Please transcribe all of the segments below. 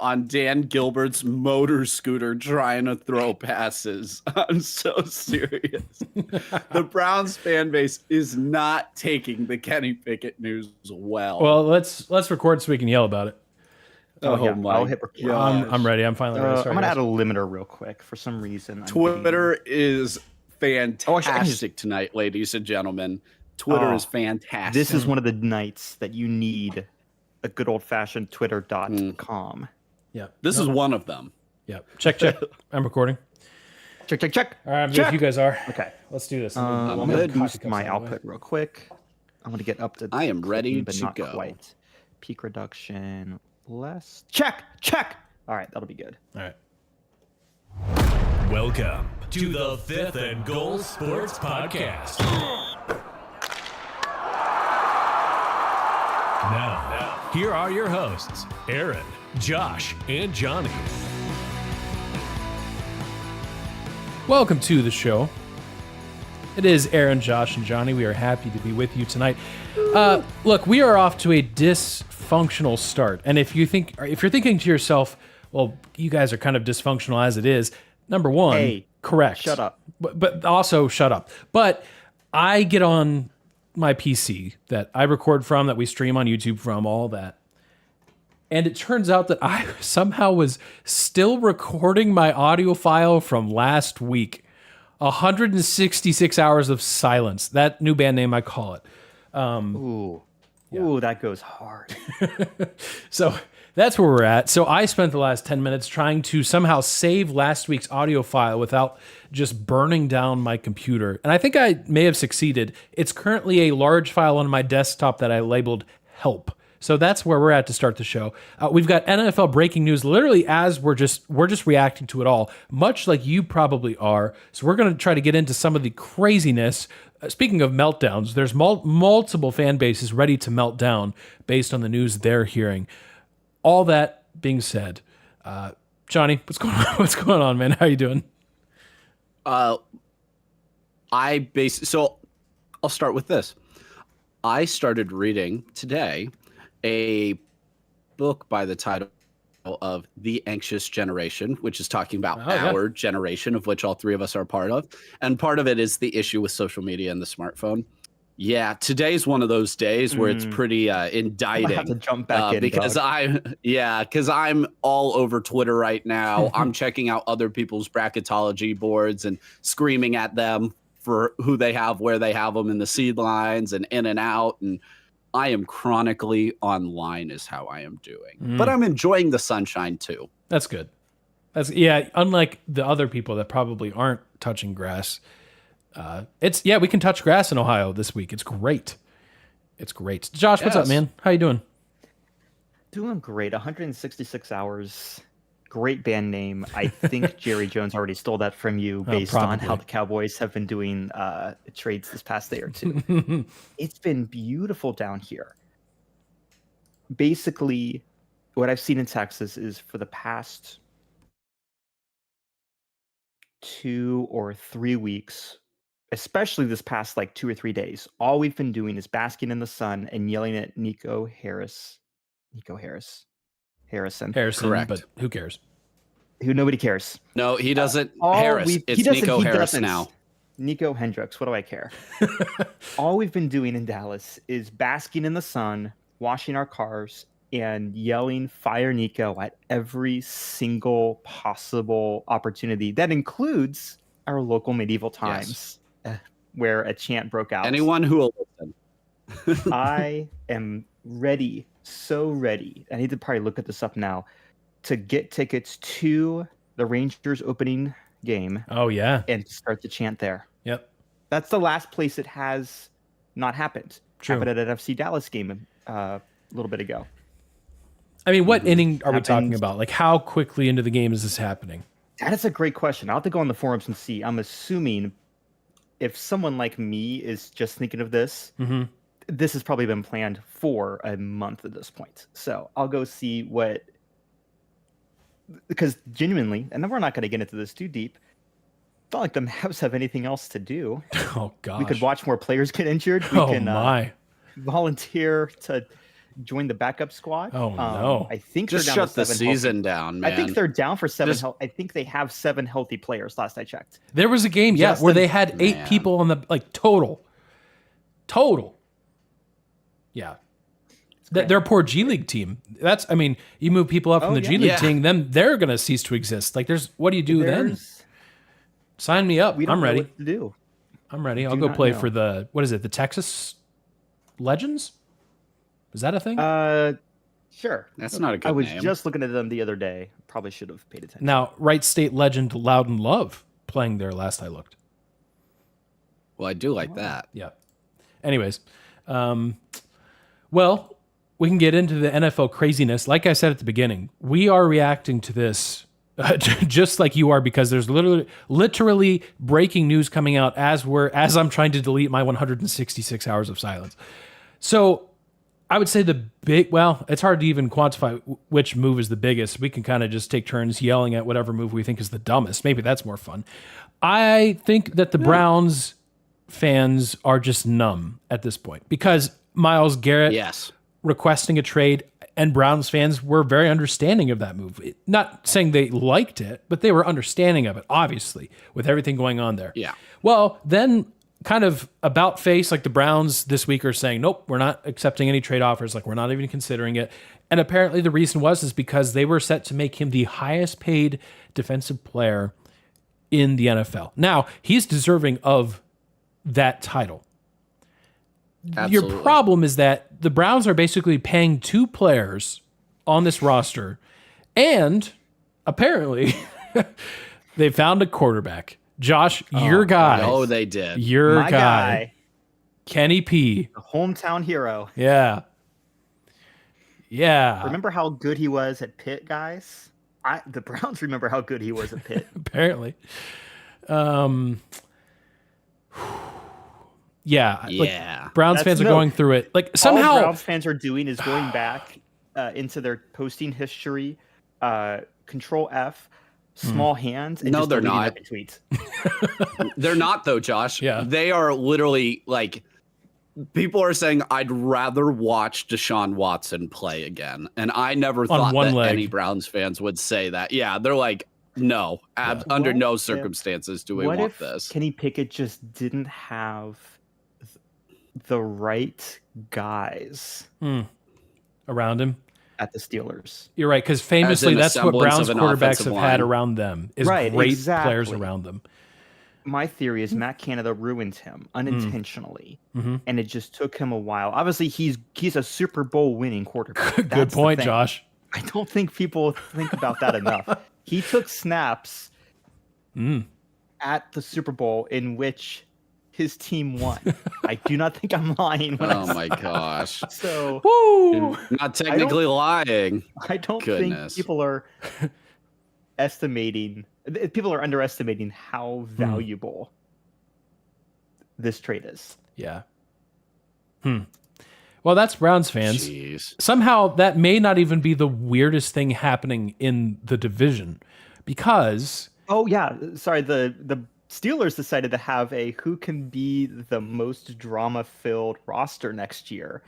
on Dan Gilbert's motor scooter trying to throw passes. I'm so serious. The Browns fan base is not taking the Kenny Pickett news well. Well, let's record so we can yell about it. Oh yeah, I'll hit record. I'm ready. I'm finally ready. Sorry, I'm gonna guys. add a limiter real quick for some reason. Twitter is fantastic tonight, ladies and gentlemen. Twitter is fantastic. This is one of the nights that you need a good old-fashioned twitter.com. Yeah. This is one of them. Yeah. Check. I'm recording. Check. All right, I'm good if you guys are. Okay. Let's do this. I'm going to boost my output real quick. I'm going to get up to... I am ready but to not go. Quite. Peak reduction, less... Check! All right, that'll be good. All right. Welcome to the Fifth and Goal Sports Podcast. Now, here are your hosts, Aaron, Josh, and Johnny. Welcome to the show. It is Aaron, Josh, and Johnny. We are happy to be with you tonight. Look, we are off to a dysfunctional start. And if you're thinking to yourself, well, you guys are kind of dysfunctional as it is, number one, hey, correct. Shut up. But also shut up. But I get on my PC that I record from, that we stream on YouTube from, all that. And it turns out that I somehow was still recording my audio file from last week. 166 hours of silence. That new band name, I call it. Ooh, that goes hard. So that's where we're at. So I spent the last 10 minutes trying to somehow save last week's audio file without just burning down my computer. And I think I may have succeeded. It's currently a large file on my desktop that I labeled help. So that's where we're at to start the show. We've got NFL breaking news literally as we're just reacting to it all, much like you probably are. So we're going to try to get into some of the craziness. Speaking of meltdowns, there's multiple fan bases ready to melt down based on the news they're hearing. All that being said, Johnny, what's going on? What's going on, man? How you doing? So I'll start with this. I started reading today a book by the title of The Anxious Generation, which is talking about our generation, of which all three of us are a part of. And part of it is the issue with social media and the smartphone. Yeah, today's one of those days where it's pretty indicting. I have to jump back in, because I'm all over Twitter right now. I'm checking out other people's bracketology boards and screaming at them for who they have, where they have them in the seed lines and in and out. And I am chronically online is how I am doing. But I'm enjoying the sunshine too. That's good. Unlike the other people that probably aren't touching grass. We can touch grass in Ohio this week. It's great. Josh, what's up, man? How you doing? Doing great. 166 hours. Great band name. I think Jerry Jones already stole that from you based on how the Cowboys have been doing trades this past day or two. It's been beautiful down here. Basically, what I've seen in Texas is for the past 2 or 3 weeks, especially this past 2 or 3 days, all we've been doing is basking in the sun and yelling at Harrison. Correct. But who cares? Nobody cares. No, he doesn't. It's Nico Harris now. Nico Hendricks. What do I care? All we've been doing in Dallas is basking in the sun, washing our cars, and yelling "Fire Nico" at every single possible opportunity. That includes our local Medieval Times, where a chant broke out. Anyone who will listen. I am ready, so ready. I need to probably look at this up now to get tickets to the Rangers opening game. Oh, yeah. And start the chant there. Yep. That's the last place it has not happened. True. Happened at an FC Dallas game a little bit ago. I mean, what inning are we talking about? Like, how quickly into the game is this happening? That is a great question. I'll have to go on the forums and see. I'm assuming if someone like me is just thinking of this, this has probably been planned for a month at this point. So I'll go see what, because genuinely, and then we're not going to get into this too deep, it's not like the Mavs have anything else to do. Oh, gosh. We could watch more players get injured. We can my. volunteer to join the backup squad. Oh, no. I think Just they're down shut to the 7 season healthy. down, man. I think they're down for 7 Just- I think they have 7 healthy players last I checked. There was a game, where Justin- they had 8 Man. people on the total. Yeah. They're a poor G League team. You move people up from the G League Yeah. team, then they're going to cease to exist. What do you do then? Sign me up. We don't I'm know ready. what to do. I'm ready. I'll do go not play know. for the Texas Legends? Is that a thing? Sure. That's not a good I was name. just looking at them the other day. Probably should have paid attention. Now, Wright State legend Loudon Love playing there last I looked. Well, I do like that. Yeah. Anyways, well, we can get into the NFL craziness. Like I said at the beginning, we are reacting to this just like you are, because there's literally breaking news coming out as I'm trying to delete my 166 hours of silence. So I would say it's hard to even quantify which move is the biggest. We can kind of just take turns yelling at whatever move we think is the dumbest. Maybe that's more fun. I think that the Browns fans are just numb at this point, because Myles Garrett Yes. requesting a trade, and Browns fans were very understanding of that move. Not saying they liked it, but they were understanding of it, obviously, with everything going on there. Yeah. Well, then kind of about face, like the Browns this week are saying, nope, we're not accepting any trade offers. Like, we're not even considering it. And apparently the reason is because they were set to make him the highest paid defensive player in the NFL. Now, he's deserving of that title. Absolutely. Your problem is that the Browns are basically paying 2 players on this roster, and apparently they found a quarterback. Josh, your guy. Oh, they did. Your My guy, Kenny P. the hometown hero. Yeah. Yeah. Remember how good he was at Pitt, guys? The Browns remember how good he was at Pitt. Apparently. Yeah. Yeah. Like, Browns That's fans are no- going through it. Like, All somehow. Browns fans are doing is going back into their posting history, Control F, small hands, and No, just they're deleting not. every tweet. They're not, though, Josh. Yeah. They are literally like, people are saying, I'd rather watch Deshaun Watson play again. And I never thought one that leg. any Browns fans would say that. Yeah. They're like, no, under What no if- circumstances do we What want if this. Kenny Pickett just didn't have the right guys Around him. at the Steelers? You're right, because famously an that's what semblance Browns of an quarterbacks offensive have had line. around them, is Right, great exactly. players around them. My theory is Matt Canada ruined him unintentionally, and it just took him a while. Obviously, he's a Super Bowl winning quarterback. Good That's the point, thing. Josh. I don't think people think about that enough. He took snaps at the Super Bowl in which his team won. I do not think I'm lying when Oh my gosh. so Woo! Not technically lying. I don't Goodness. think people are people are underestimating how valuable this trade is. Yeah. Well, that's Browns fans. Jeez. Somehow that may not even be the weirdest thing happening in the division, because Oh yeah, sorry. The Steelers decided to have a who can be the most drama-filled roster next year.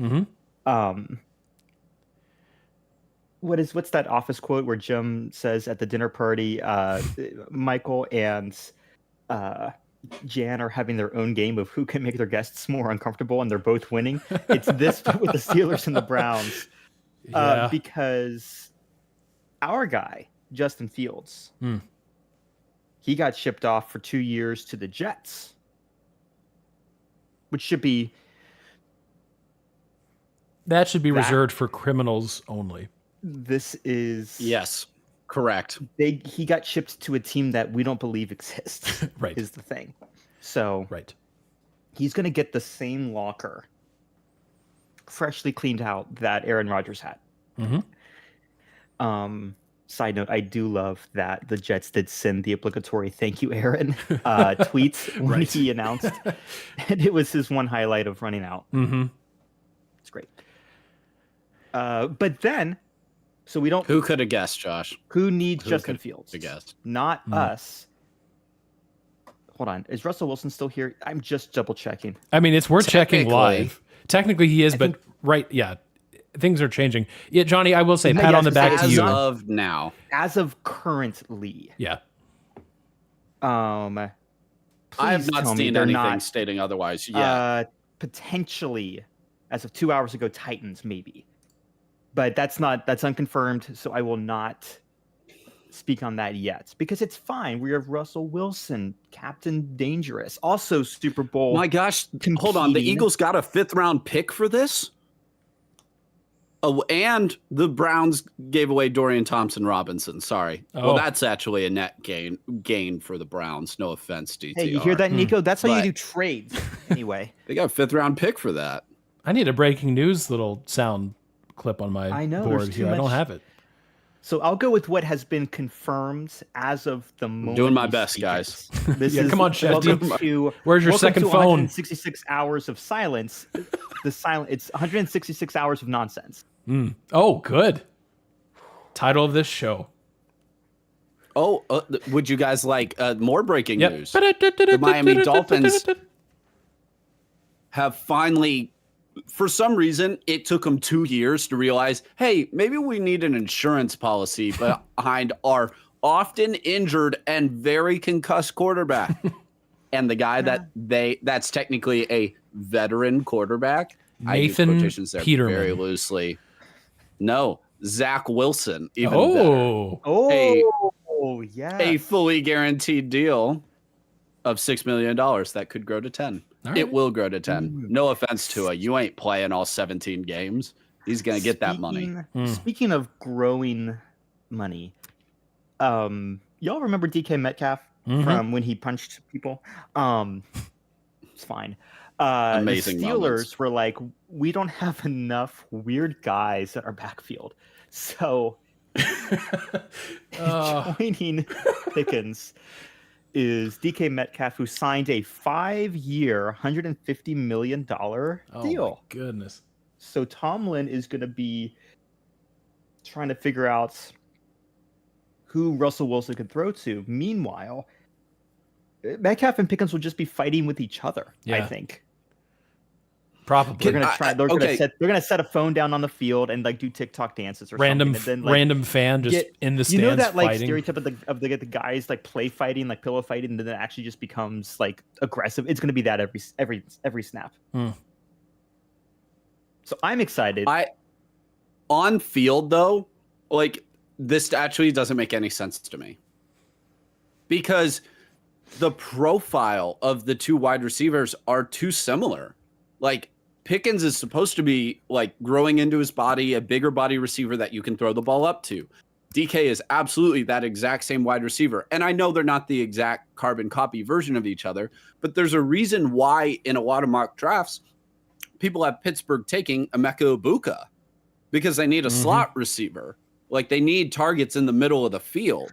What's that Office quote where Jim says at the dinner party, Michael and Jan are having their own game of who can make their guests more uncomfortable, and they're both winning. It's this but with the Steelers and the Browns, Yeah. because our guy Justin Fields, he got shipped off for 2 years to the Jets, which should be that should be reserved for criminals only. this is Yes. Correct. he got shipped to a team that we don't believe exists. Right. Is the thing. So Right. he's going to get the same locker, freshly cleaned out, that Aaron Rodgers had. Side note, I do love that the Jets did send the obligatory "Thank you, Aaron" tweets when Right. he announced, and it was his one highlight of running out. It's great. But then, so we don't. Who could have guessed, Josh? Who needs Justin could Fields? have guessed? Not us. Hold on. Is Russell Wilson still here? I'm just double checking. I mean, it's worth checking Technically. live. Technically, he is, but right, yeah. things are changing. Yeah, Johnny, I will say, Yeah, pat on the back to As you. of now, As of currently, Yeah. I have please not tell me seen they're anything not, stating otherwise yet. potentially, as of 2 hours ago, Titans maybe, but that's unconfirmed. So I will not speak on that yet because it's fine. We have Russell Wilson, Captain Dangerous, also Super Bowl. My gosh, hold on. The competing. Eagles got a 5th round pick for this? Oh, and the Browns gave away Dorian Thompson-Robinson. Sorry. Oh. Well, that's actually a net gain for the Browns. No offense, DTR. Hey, you hear that, Nico? That's how you But- do trades. Anyway, They got a 5th round pick for that. I need a breaking news little sound clip on my I know, board there's too here. I don't much- have it. so I'll go with what has been confirmed as of the moment. doing my we best, speak guys. it. This Yeah, is come on, Chef. welcome to Where's your welcome second to phone? 166 hours of silence. It's 166 hours of nonsense. Oh, good. Title of this show. Oh, would you guys like more breaking Yep. news? The Miami Dolphins have finally, for some reason, it took them 2 years to realize, hey, maybe we need an insurance policy behind our often injured and very concussed quarterback. And the guy that's technically a veteran quarterback. I use Nathan quotations there Peterman. very loosely. No, Zach Wilson. Even better. Oh, yeah. A fully guaranteed deal of $6 million that could grow to 10. All It right. will grow to 10. No offense to it. You ain't playing all 17 games. He's going to get that money. Speaking of growing money, y'all remember DK Metcalf from when he punched people? It's fine. Amazing The Steelers moments. were like, we don't have enough weird guys at our backfield. So joining Pickens is DK Metcalf, who signed a 5-year, $150 million Oh, deal. my goodness. So Tomlin is going to be trying to figure out who Russell Wilson could throw to. Meanwhile, Metcalf and Pickens will just be fighting with each other. I Yeah. think Probably. they're going to try. They're okay. going to set a phone down on the field and like do TikTok dances or Random, something. And then, like, random fan just in the stands you know that like fighting. stereotype of the guys like play fighting, like pillow fighting, and then it actually just becomes like aggressive. It's going to be that every snap. So I'm excited. On field, though, like, this actually doesn't make any sense to me. Because the profile of the two wide receivers are too similar. Like, Pickens is supposed to be, like, growing into his body, a bigger body receiver that you can throw the ball up to. DK is absolutely that exact same wide receiver. And I know they're not the exact carbon copy version of each other, but there's a reason why in a lot of mock drafts, people have Pittsburgh taking Emeka Ibuka because they need a slot receiver. Like, they need targets in the middle of the field.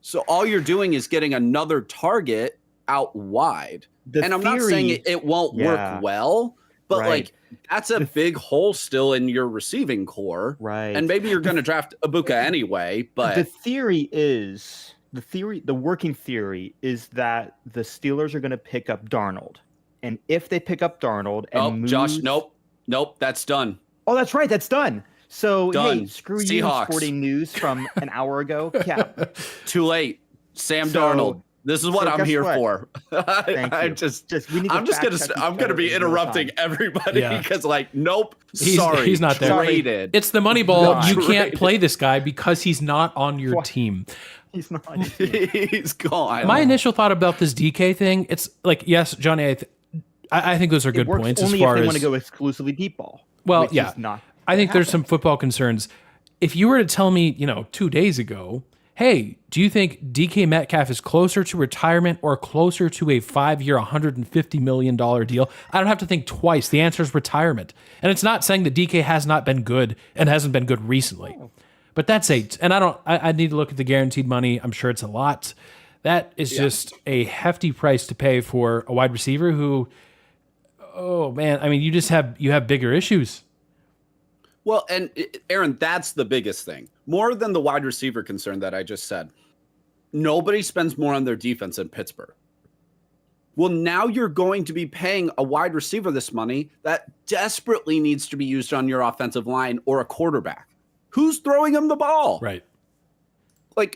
So all you're doing is getting another target out wide. And I'm not saying it won't work well, but Right. like, that's a big hole still in your receiving core. right. And maybe you're going to draft Ibuka anyway, but the working theory is that the Steelers are going to pick up Darnold. And if they pick up Darnold and Josh, nope, that's done. Oh, that's right. That's done. So, hey, Done. screw you, Seahawks. Sporting News from an hour ago. Yeah. Too late. Sam So- Darnold. This is what so I'm guess here what? for. Thank I you. just we need to I'm just fact gonna check each I'm gonna other be in real interrupting time. everybody Yeah. because like, nope, He's sorry, not there. traded. It's the Moneyball. God. You can't Right. play this guy because he's not on your What? team. He's not on your team. He's gone. My initial thought about this DK thing, it's like, yes, Johnny, I think those are It good works points only as far if they as want to go exclusively deep ball. Well, which yeah. is not I think there's happen. some football concerns. If you were to tell me, 2 days ago, hey, do you think DK Metcalf is closer to retirement or closer to a 5-year, $150 million deal? I don't have to think twice. The answer is retirement. And it's not saying that DK has not been good and hasn't been good recently. But that's and I need to look at the guaranteed money. I'm sure it's a lot. That is just a hefty price to pay for a wide receiver who, oh man, I mean, you have bigger issues. Well, and Aaron, that's the biggest thing. More than the wide receiver concern that I just said. Nobody spends more on their defense than Pittsburgh. Well, now you're going to be paying a wide receiver this money that desperately needs to be used on your offensive line or a quarterback. Who's throwing him the ball? Right. Like,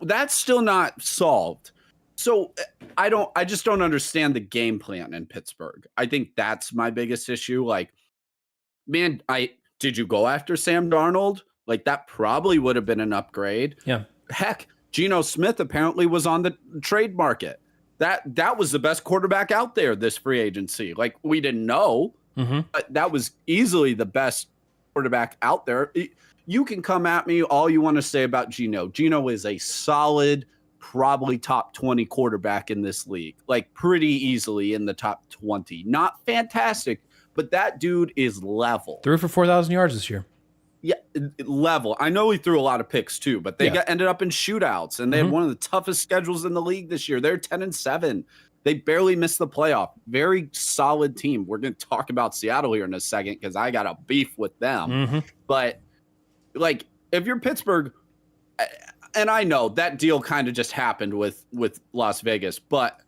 that's still not solved. So I just don't understand the game plan in Pittsburgh. I think that's my biggest issue. Like, man, did you go after Sam Darnold? Like, that probably would have been an upgrade. Yeah. Heck, Geno Smith apparently was on the trade market. That was the best quarterback out there this free agency. Like, we didn't know, but that was easily the best quarterback out there. You can come at me all you want to say about Geno. Geno is a solid, probably top 20 quarterback in this league, like pretty easily in the top 20. Not fantastic, but that dude is level. Threw for 4,000 yards this year. Yeah, level. I know he threw a lot of picks too, but they ended up in shootouts, and they had one of the toughest schedules in the league this year. They're 10-7. They barely missed the playoff. Very solid team. We're going to talk about Seattle here in a second because I got a beef with them. But like, if you're Pittsburgh, and I know that deal kind of just happened with Las Vegas, but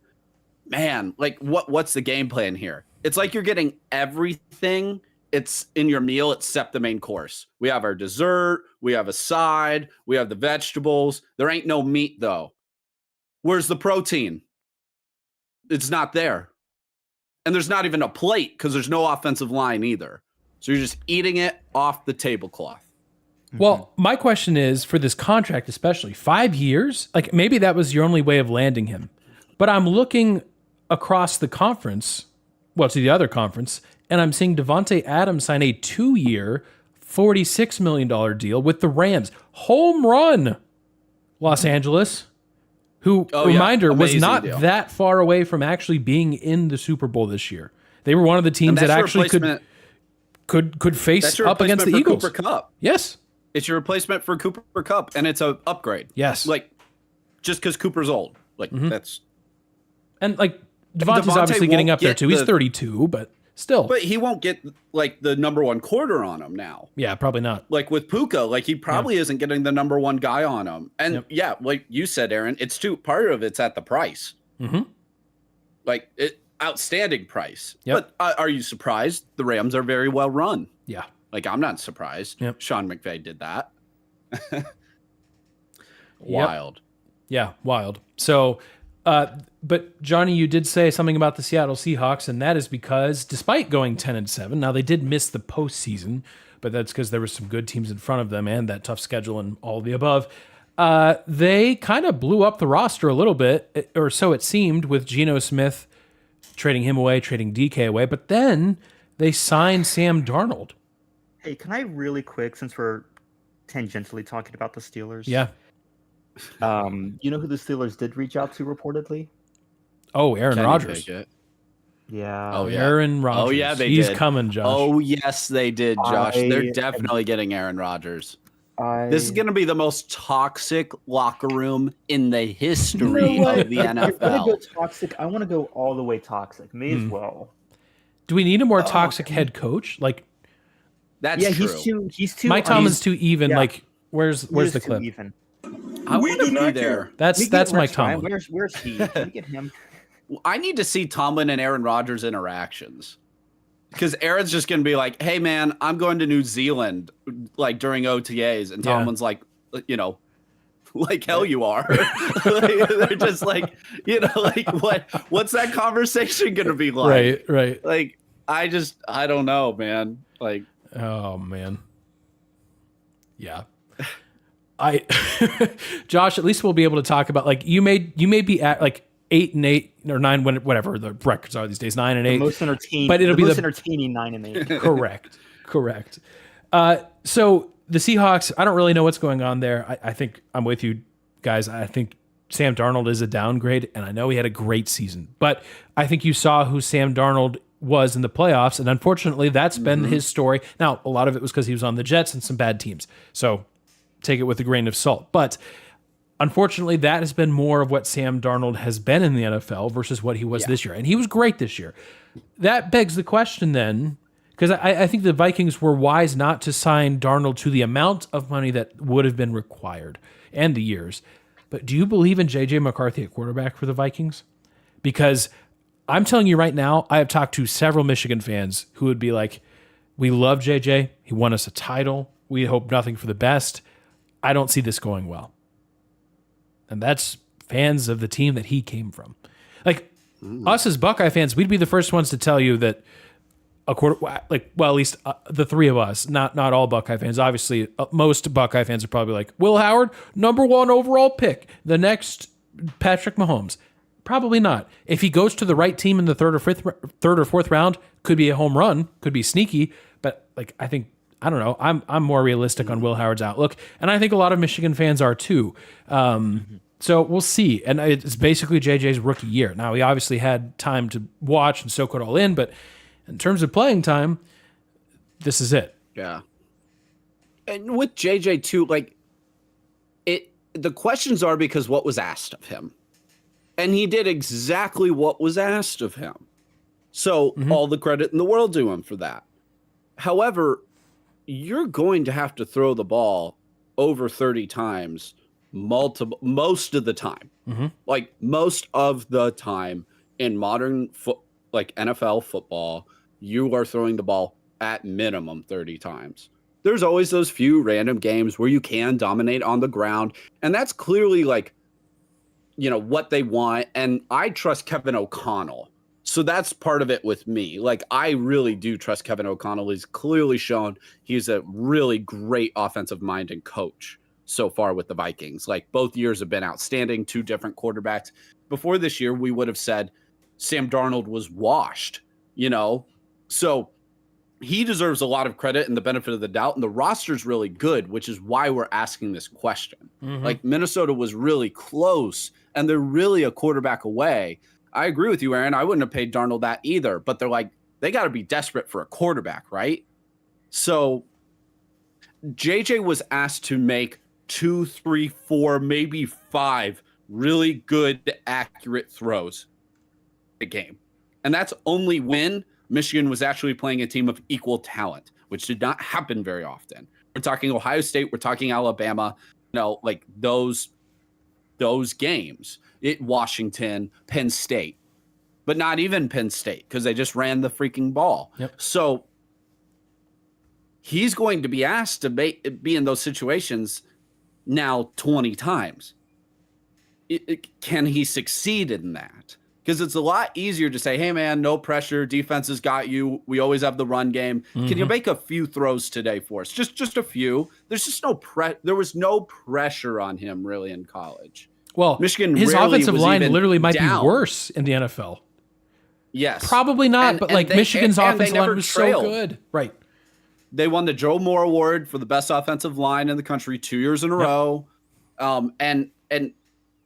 man, like, what's the game plan here? It's like you're getting everything. It's in your meal except the main course. We have our dessert, we have a side, we have the vegetables. There ain't no meat though. Where's the protein? It's not there. And there's not even a plate because there's no offensive line either. So you're just eating it off the tablecloth. Well, my question is, for this contract especially, 5 years? Like, maybe that was your only way of landing him. But I'm looking across the conference, well, to the other conference, and I'm seeing Devontae Adams sign a 2-year, $46 million deal with the Rams. Home run, Los Angeles, who, reminder, was not that far away from actually being in the Super Bowl this year. They were one of the teams that actually could face up against the Eagles. Cooper Kupp. Yes. It's your replacement for Cooper Kupp, and it's an upgrade. Yes. Like, just because Cooper's old. Like, that's... And, like, Devontae's obviously getting up there, too. He's 32, but... Still. But he won't get, like, the number one quarter on him now. Yeah, probably not. Like with Puka, like, he probably isn't getting the number one guy on him. And yeah, like you said, Aaron, it's part of it's at the price. Like, outstanding price. But are you surprised? The Rams are very well run. Yeah. Like, I'm not surprised. Sean McVay did that. Wild. Yeah, wild. So, but Johnny, you did say something about the Seattle Seahawks, and that is because despite going 10-7, now they did miss the postseason, but that's because there were some good teams in front of them and that tough schedule and all the above. They kind of blew up the roster a little bit, or so it seemed, with Geno Smith trading him away, trading DK away, but then they signed Sam Darnold. Hey, can I really quick, since we're tangentially talking about the Steelers? Yeah. You know who the Steelers did reach out to reportedly? Oh, Aaron Rodgers. Yeah. Oh, yeah. Aaron Rodgers. Oh, yeah, He's did. coming, Josh. Oh, yes, they did, Josh. They're definitely getting Aaron Rodgers. This is going to be the most toxic locker room in the history of the NFL. If you're gonna go toxic, I want to go all the way toxic. May as well. Do we need a more toxic head coach? Like, that's true. He's too. Mike Tomlin's too even. Yeah. Like, where's the clip? Even. I want to be there. That's Mike Tomlin. Where's he? Can we get him? I need to see Tomlin and Aaron Rodgers interactions. Because Aaron's just going to be like, hey, man, I'm going to New Zealand, like, during OTAs. And Tomlin's like, you know, like hell you are. They're just like, you know, like, what's that conversation going to be like? Right. Like, I don't know, man. Like, oh, man. Yeah. Josh, at least we'll be able to talk about, like, you may be at like 8-8 or 9, whatever the records are these days, 9-8. The most entertaining, but it'll be the entertaining 9-8. Correct. So the Seahawks, I don't really know what's going on there. I think I'm with you guys. I think Sam Darnold is a downgrade, and I know he had a great season, but I think you saw who Sam Darnold was in the playoffs, and unfortunately, that's been his story. Now, a lot of it was because he was on the Jets and some bad teams, so take it with a grain of salt. But unfortunately, that has been more of what Sam Darnold has been in the NFL versus what he was this year. And he was great this year. That begs the question then, because I think the Vikings were wise not to sign Darnold to the amount of money that would have been required and the years. But do you believe in J.J. McCarthy at quarterback for the Vikings? Because I'm telling you right now, I have talked to several Michigan fans who would be like, we love JJ. He won us a title. We hope nothing for the best. I don't see this going well. And that's fans of the team that he came from. Like us as Buckeye fans, we'd be the first ones to tell you that at least the three of us, not all Buckeye fans. Obviously, most Buckeye fans are probably like, Will Howard, #1 overall pick, the next Patrick Mahomes. Probably not. If he goes to the right team in the third or fourth round, could be a home run, could be sneaky. But like, I don't know. I'm more realistic on Will Howard's outlook, and I think a lot of Michigan fans are too. So we'll see. And it's basically JJ's rookie year. Now he obviously had time to watch and soak it all in, but in terms of playing time, this is it. Yeah. And with JJ too, like the questions are because what was asked of him. And he did exactly what was asked of him. So all the credit in the world to him for that. However, you're going to have to throw the ball over 30 times most of the time. Like most of the time in modern like NFL football, you are throwing the ball at minimum 30 times. There's always those few random games where you can dominate on the ground, and that's clearly like, what they want. And I trust Kevin O'Connell. So that's part of it with me. Like, I really do trust Kevin O'Connell. He's clearly shown he's a really great offensive mind and coach so far with the Vikings. Like, both years have been outstanding, 2 different quarterbacks. Before this year, we would have said Sam Darnold was washed, So he deserves a lot of credit and the benefit of the doubt. And the roster's really good, which is why we're asking this question. Like, Minnesota was really close, and they're really a quarterback away. I agree with you, Aaron. I wouldn't have paid Darnold that either, but they're like, they got to be desperate for a quarterback, right? So JJ was asked to make 2, 3, 4, maybe 5 really good, accurate throws a game. And that's only when Michigan was actually playing a team of equal talent, which did not happen very often. We're talking Ohio State, we're talking Alabama, like those games. Washington, Penn State, but not even Penn State because they just ran the freaking ball. So he's going to be asked to be in those situations now 20 times. Can he succeed in that? Because it's a lot easier to say, hey, man, no pressure. Defense has got you. We always have the run game. Can you make a few throws today for us? Just a few. There's just there was no pressure on him really in college. Well, Michigan, his offensive line literally might be worse in the NFL. Yes. Probably not, but Michigan's offensive line was so good. Right. They won the Joe Moore Award for the best offensive line in the country 2 years in a row. And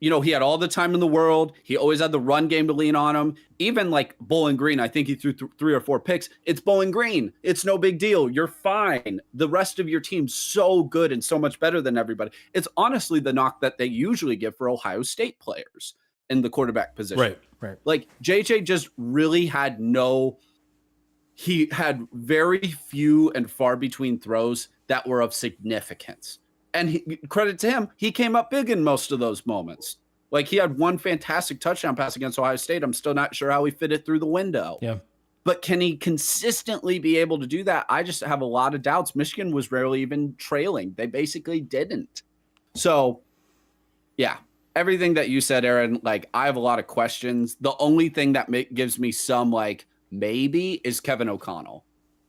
he had all the time in the world. He always had the run game to lean on him. Even like Bowling Green, I think he threw 3 or 4 picks. It's Bowling Green. It's no big deal. You're fine. The rest of your team's so good and so much better than everybody. It's honestly the knock that they usually give for Ohio State players in the quarterback position. Right. Like JJ just really had he had very few and far between throws that were of significance. And credit to him, he came up big in most of those moments. Like, he had one fantastic touchdown pass against Ohio State. I'm still not sure how he fit it through the window. Yeah. But can he consistently be able to do that? I just have a lot of doubts. Michigan was rarely even trailing. They basically didn't. So, yeah, everything that you said, Aaron, like, I have a lot of questions. The only thing that gives me some, like, maybe is Kevin O'Connell.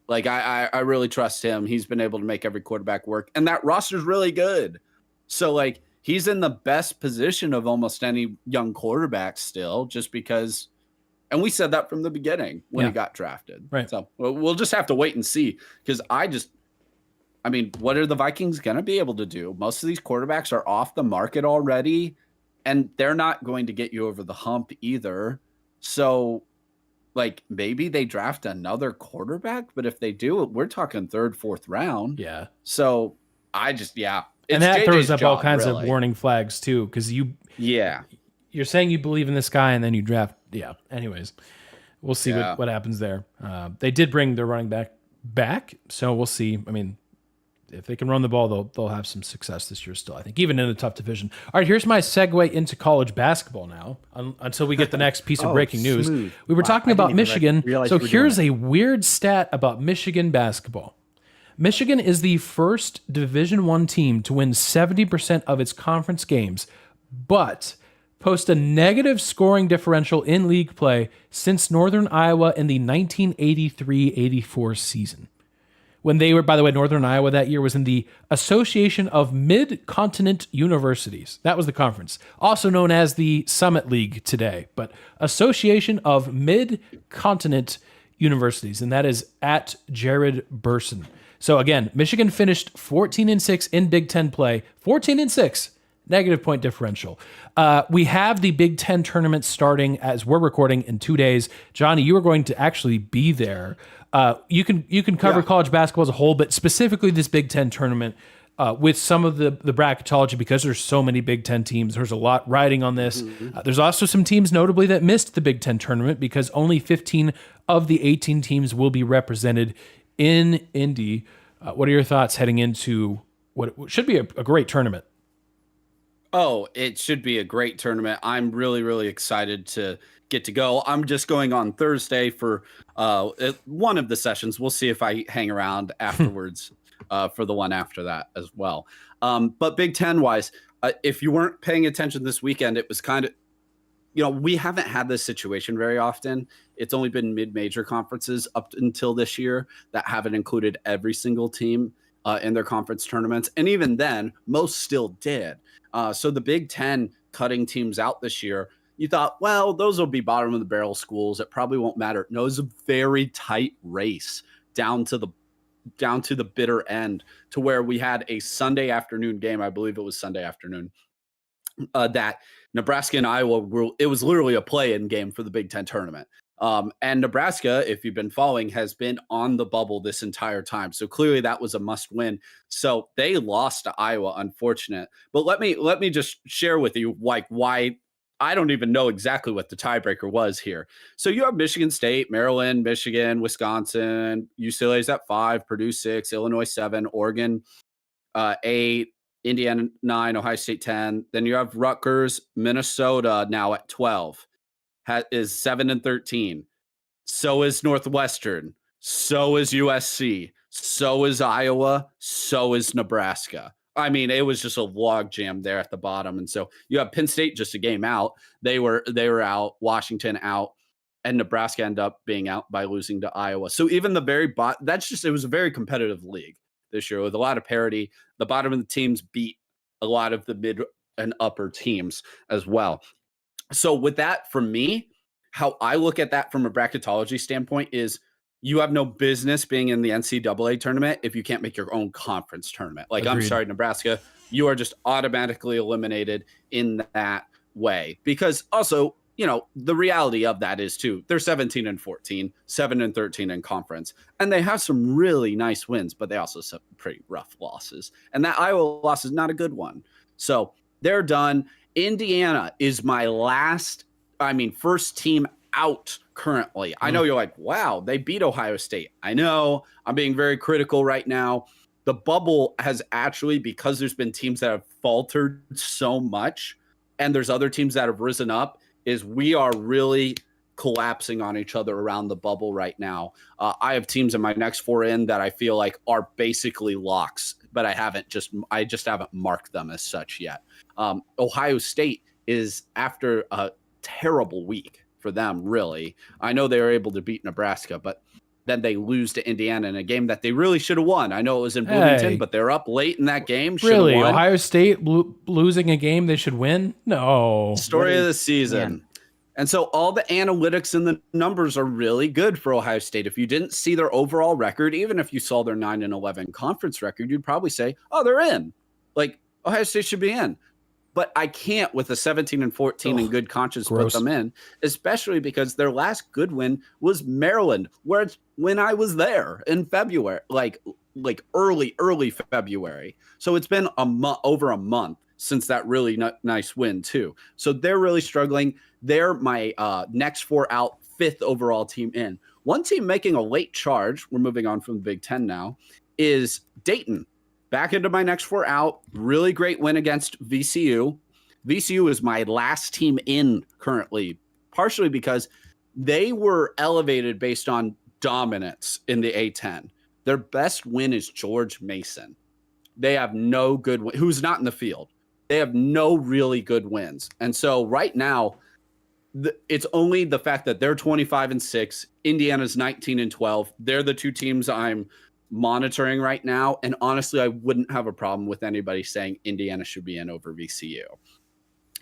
Like, I really trust him. He's been able to make every quarterback work. And that roster's really good. So, like, he's in the best position of almost any young quarterback still, just because. And we said that from the beginning when he got drafted. Right. So we'll just have to wait and see. Because what are the Vikings going to be able to do? Most of these quarterbacks are off the market already. And they're not going to get you over the hump either. So, like, maybe they draft another quarterback, but if they do, we're talking 3rd, 4th round. Yeah. So and that JJ's throws up all job, kinds really. of warning flags too, because you're saying you believe in this guy and then you draft. Yeah. Anyways, we'll see what happens there. They did bring their running back, so we'll see. I mean, if they can run the ball, they'll have some success this year still, I think, even in a tough division. All right, here's my segue into college basketball now, until we get the next piece of breaking news. Smooth. We were talking about Michigan. realize So you were here's doing a weird stat about Michigan basketball. Michigan is the first Division I team to win 70% of its conference games, but post a negative scoring differential in league play since Northern Iowa in the 1983-84 season. When they were, by the way, Northern Iowa that year was in the Association of Mid-Continent Universities. That was the conference, also known as the Summit League today, but Association of Mid-Continent Universities, and that is at Jared Burson. So again, Michigan finished 14-6 in Big Ten play, 14-6, negative point differential. We have the Big Ten tournament starting as we're recording in 2 days. Johnny, you are going to actually be there. You can cover college basketball as a whole, but specifically this Big Ten tournament with some of the bracketology, because there's so many Big Ten teams. There's a lot riding on this. There's also some teams notably that missed the Big Ten tournament because only 15 of the 18 teams will be represented in Indy. What are your thoughts heading into what should be a great tournament? Oh, it should be a great tournament. I'm really, really excited to get to go. I'm just going on Thursday for one of the sessions. We'll see if I hang around afterwards for the one after that as well. But Big Ten wise, if you weren't paying attention this weekend, it was kind of, we haven't had this situation very often. It's only been mid-major conferences up until this year that haven't included every single team in their conference tournaments. And even then, most still did. So the Big Ten cutting teams out this year, you thought, well, those will be bottom of the barrel schools. It probably won't matter. No, it's a very tight race down to the bitter end, to where we had a Sunday afternoon game. I believe it was Sunday afternoon. That Nebraska and Iowa it was literally a play-in game for the Big Ten tournament. And Nebraska, if you've been following, has been on the bubble this entire time. So clearly that was a must win. So they lost to Iowa, unfortunate. But let me just share with you why I don't even know exactly what the tiebreaker was here. So you have Michigan State, Maryland, Michigan, Wisconsin, UCLA's at 5, Purdue 6, Illinois 7, Oregon 8, Indiana 9, Ohio State 10. Then you have Rutgers, Minnesota now at 12. Is 7-13. So is Northwestern. So is USC. So is Iowa. So is Nebraska. I mean, it was just a log jam there at the bottom. And so you have Penn State just a game out. They were out. Washington out. And Nebraska ended up being out by losing to Iowa. So even the very bottom, it was a very competitive league this year with a lot of parity. The bottom of the teams beat a lot of the mid and upper teams as well. So with that, for me, how I look at that from a bracketology standpoint is you have no business being in the NCAA tournament if you can't make your own conference tournament. Like, agreed. I'm sorry, Nebraska, you are just automatically eliminated in that way. Because also, the reality of that is too, they're 17-14, 7-13 in conference. And they have some really nice wins, but they also have some pretty rough losses. And that Iowa loss is not a good one. So they're done. Indiana is my first team out currently. I know you're like, wow, they beat Ohio State. I know I'm being very critical right now. The bubble has actually, because there's been teams that have faltered so much and there's other teams that have risen up, is we are really collapsing on each other around the bubble right now. I have teams in my next 4 in that I feel like are basically locks, but I just haven't marked them as such yet. Ohio State is, after a terrible week for them, really. I know they were able to beat Nebraska, but then they lose to Indiana in a game that they really should have won. I know it was in Bloomington, but they're up late in that game. Really? Ohio State losing a game they should win? No. Story of the season. Man. And so all the analytics and the numbers are really good for Ohio State. If you didn't see their overall record, even if you saw their 9-11 conference record, you'd probably say, oh, they're in. Like, Ohio State should be in. But I can't, with a 17-14 in good conscience, put them in, especially because their last good win was Maryland, when I was there in February, like early February. So it's been over a month since that really nice win too. So they're really struggling. They're my next 4 out, 5th overall team in. One team making a late charge, we're moving on from the Big Ten now, is Dayton. back into my next 4 out. Really great win against VCU. VCU is my last team in currently, partially because they were elevated based on dominance in the A10. Their best win is George Mason. They have no good win, who's not in the field. They have no really good wins. And so right now, it's only the fact that they're 25-6, Indiana's 19-12. They're the two teams I'm monitoring right now. And honestly, I wouldn't have a problem with anybody saying Indiana should be in over VCU.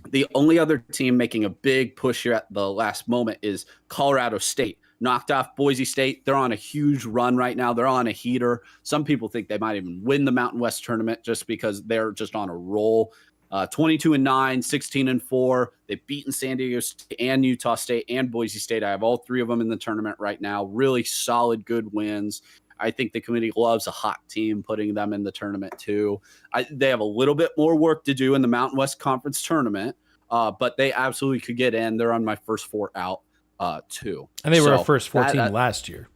The only other team making a big push here at the last moment is Colorado State. Knocked off Boise State. They're on a huge run right now. They're on a heater. Some people think they might even win the Mountain West tournament just because they're just on a roll. 22-9, 16-4. They've beaten San Diego State and Utah State and Boise State. I have all three of them in the tournament right now. Really solid, good wins. I think the committee loves a hot team, putting them in the tournament too. They have a little bit more work to do in the Mountain West Conference tournament, but they absolutely could get in. They're on my first 4 out too. And they were a first 4 team last year.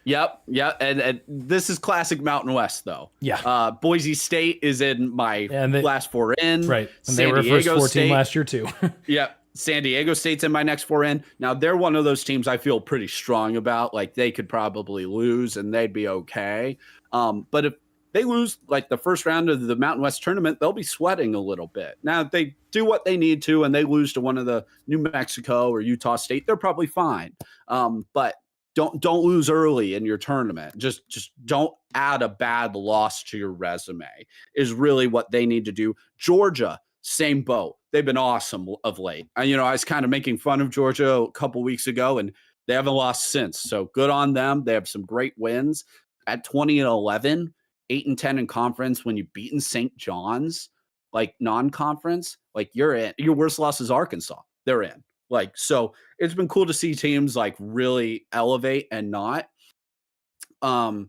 Yep. And this is classic Mountain West, though. Yeah. Boise State is in my last 4 in. Right. And they were a first 4 team last year, too. Yep. San Diego State's in my next 4 in. Now, they're one of those teams I feel pretty strong about. Like, they could probably lose and they'd be okay. But if they lose, like, the first round of the Mountain West tournament, they'll be sweating a little bit. Now, if they do what they need to and they lose to one of the New Mexico or Utah State, they're probably fine. But don't lose early in your tournament. Just don't add a bad loss to your resume is really what they need to do. Georgia, same boat. They've been awesome of late. I was kind of making fun of Georgia a couple weeks ago, and they haven't lost since. So good on them. They have some great wins. At 20-11, 8-10 in conference, when you've beaten St. John's, like non-conference, like you're in. Your worst loss is Arkansas. They're in. Like, so it's been cool to see teams like really elevate and not. So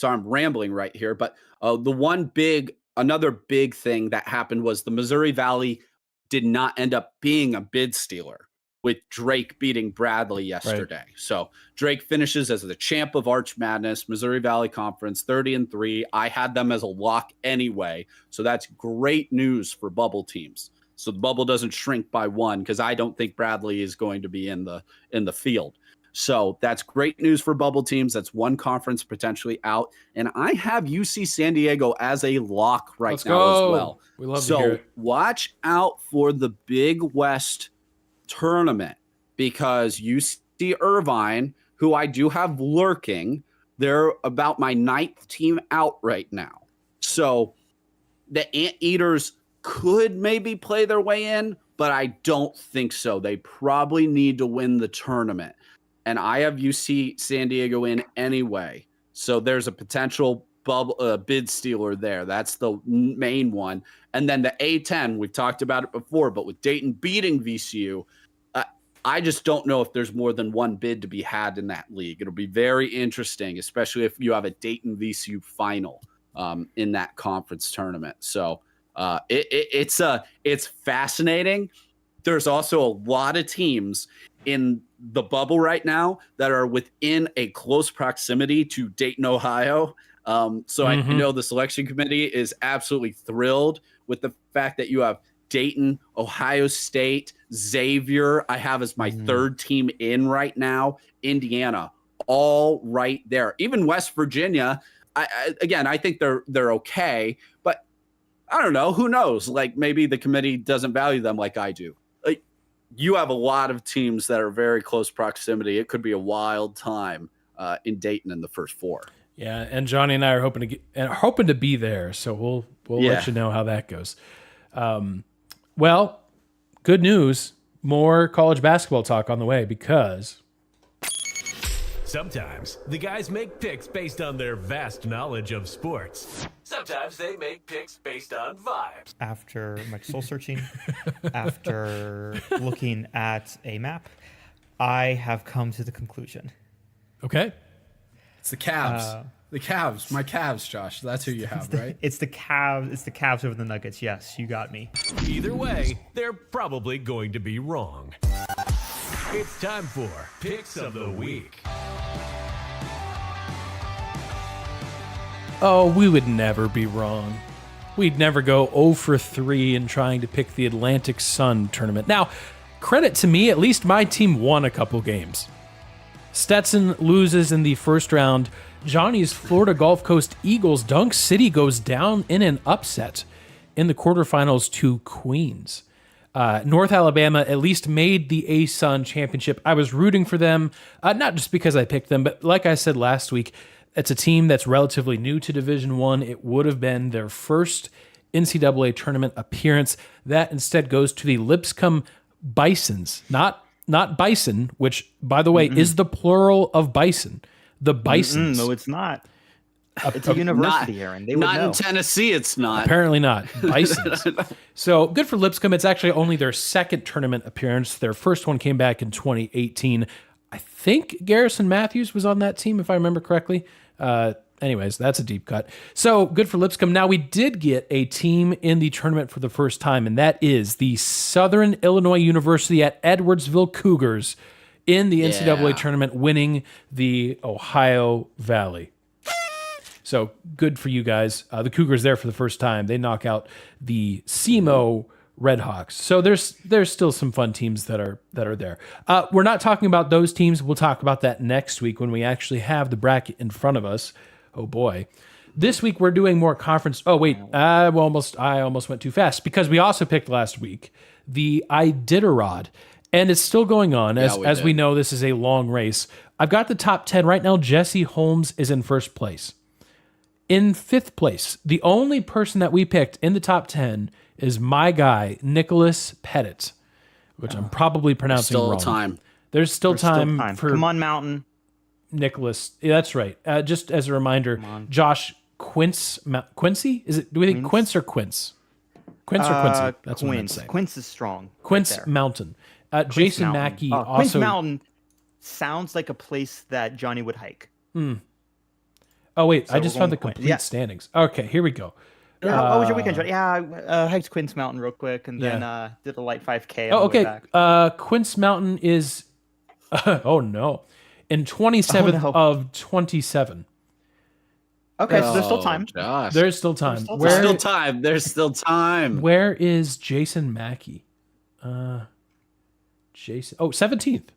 I'm rambling right here, but another big thing that happened was the Missouri Valley did not end up being a bid stealer with Drake beating Bradley yesterday. Right. So Drake finishes as the champ of Arch Madness, Missouri Valley Conference, 30-3. I had them as a lock anyway. So that's great news for bubble teams. So the bubble doesn't shrink by 1 because I don't think Bradley is going to be in the field. So that's great news for bubble teams. That's 1 conference potentially out. And I have UC San Diego as a lock now as well. We love to hear it. Watch out for the Big West tournament because UC Irvine, who I do have lurking, they're about my 9th team out right now. So the Anteaters could maybe play their way in, but I don't think so. They probably need to win the tournament. And I have UC San Diego in anyway. So there's a potential bid stealer there. That's the main one. And then the A10, we've talked about it before, but with Dayton beating VCU, I just don't know if there's more than 1 bid to be had in that league. It'll be very interesting, especially if you have a Dayton VCU final in that conference tournament. So it's fascinating. There's also a lot of teams in the bubble right now that are within a close proximity to Dayton, Ohio. So I know the selection committee is absolutely thrilled with the fact that you have Dayton, Ohio State, Xavier. I have as my 3rd team in right now, Indiana, all right there. Even West Virginia. I think they're okay, but I don't know. Who knows? Like maybe the committee doesn't value them like I do. Like, you have a lot of teams that are very close proximity. It could be a wild time in Dayton in the first 4. Yeah, and Johnny and I are hoping to be there. So we'll let you know how that goes. Well, good news. More college basketball talk on the way because sometimes the guys make picks based on their vast knowledge of sports. Sometimes they make picks based on vibes. After much soul searching, after looking at a map, I have come to the conclusion. Okay. It's the Cavs. The Cavs. My Cavs, Josh. That's who you have, right? It's the Cavs. It's the Cavs over the Nuggets. Yes, you got me. Either way, they're probably going to be wrong. It's time for Picks of the Week. Oh, we would never be wrong. We'd never go 0 for 3 in trying to pick the Atlantic Sun tournament. Now, credit to me, at least my team won a couple games. Stetson loses in the first round. Johnny's Florida Gulf Coast Eagles, Dunk City, goes down in an upset in the quarterfinals to Queens. North Alabama at least made the ASUN championship. I was rooting for them, not just because I picked them, but like I said last week, it's a team that's relatively new to Division I. It would have been their first NCAA tournament appearance. That instead goes to the Lipscomb Bisons, not bison, which, by the way, is the plural of bison. The Bisons. No, it's not. It's a university, Aaron. They would Not know. in Tennessee, it's not. Apparently not. Bisons. So good for Lipscomb. It's actually only their second tournament appearance. Their first one came back in 2018. I think Garrison Matthews was on that team, if I remember correctly. Anyways, that's a deep cut. So good for Lipscomb. Now, we did get a team in the tournament for the first time, and that is the Southern Illinois University at Edwardsville Cougars in the NCAA tournament, winning the Ohio Valley. So good for you guys. The Cougars there for the first time. They knock out the SEMO Redhawks. So there's still some fun teams that are there. We're not talking about those teams. We'll talk about that next week when we actually have the bracket in front of us. Oh boy. This week we're doing more conference. Oh wait, I almost went too fast because we also picked last week the Iditarod, and it's still going on as we know this is a long race. I've got the top 10 right now. Jesse Holmes is in first place. In fifth place, the only person that we picked in the top 10 is my guy, Nicholas Pettit, which I'm probably pronouncing wrong. There's still time for... Come on, Mountain. Nicholas. Yeah, that's right. Just as a reminder, Josh Quincy? Is it? Do we think Quince or Quince? Quince or Quincy? That's what I'm saying. Quince is strong. Quince right Mountain. Jason Mackey also... Quince Mountain sounds like a place that Johnny would hike. Oh, wait. So I just found the complete standings. Okay, here we go. What was your weekend, Johnny? Yeah, I hiked Quince Mountain real quick and then did a light 5K. Oh, okay. Quince Mountain is... oh, no. In 27th of 27. Okay, so there's still time. Gosh. There's still time. There's still time. Where is Jason Mackey? Jason. Oh, 17th.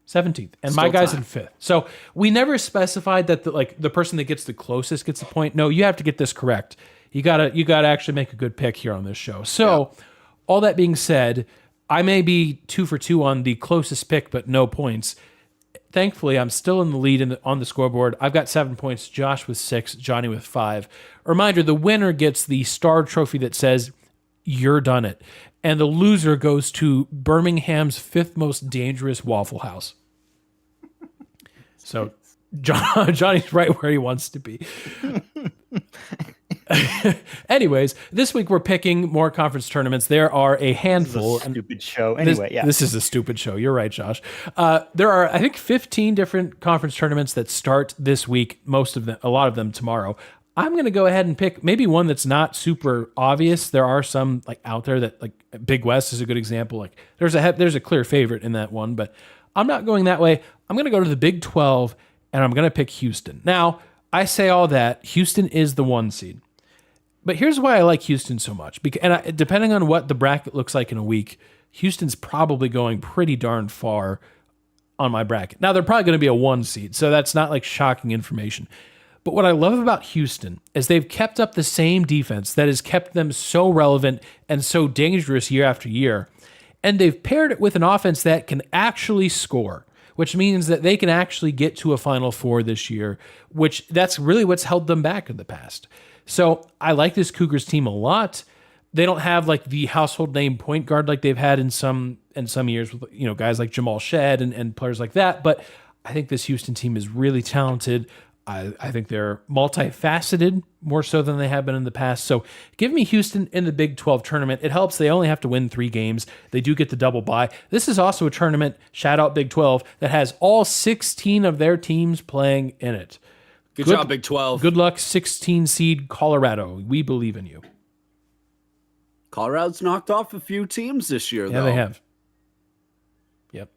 17th. And my guy's in 5th. So we never specified that the person that gets the closest gets the point. No, you have to get this correct. You gotta actually make a good pick here on this show. So all that being said, I may be 2 for 2 on the closest pick, but no points. Thankfully, I'm still in the lead on the scoreboard. I've got 7 points, Josh with 6, Johnny with 5. A reminder, the winner gets the star trophy that says, "You're done it." And the loser goes to Birmingham's 5th most dangerous Waffle House. So Johnny's right where he wants to be. Anyways, this week we're picking more conference tournaments. There are a handful. This is a stupid show. Anyway, this is a stupid show. You're right, Josh. There are, I think, 15 different conference tournaments that start this week. A lot of them tomorrow. I'm going to go ahead and pick maybe one that's not super obvious. There are some out there that Big West is a good example. There's a clear favorite in that one, but I'm not going that way. I'm going to go to the Big 12 and I'm going to pick Houston. Now, I say all that. Houston is the 1 seed. But here's why I like Houston so much. Depending on what the bracket looks like in a week, Houston's probably going pretty darn far on my bracket. Now, they're probably going to be a 1 seed, so that's not shocking information. But what I love about Houston is they've kept up the same defense that has kept them so relevant and so dangerous year after year. And they've paired it with an offense that can actually score, which means that they can actually get to a Final Four this year, which that's really what's held them back in the past. So I like this Cougars team a lot. They don't have the household name point guard like they've had in some years with guys like Jamal Shedd and players like that. But I think this Houston team is really talented. I think they're multifaceted more so than they have been in the past. So give me Houston in the Big 12 tournament. It helps. They only have to win 3 games. They do get the double bye. This is also a tournament, shout out Big 12, that has all 16 of their teams playing in it. Good job, Big 12. Good luck, 16 seed Colorado. We believe in you. Colorado's knocked off a few teams this year, though. Yeah, they have. Yep.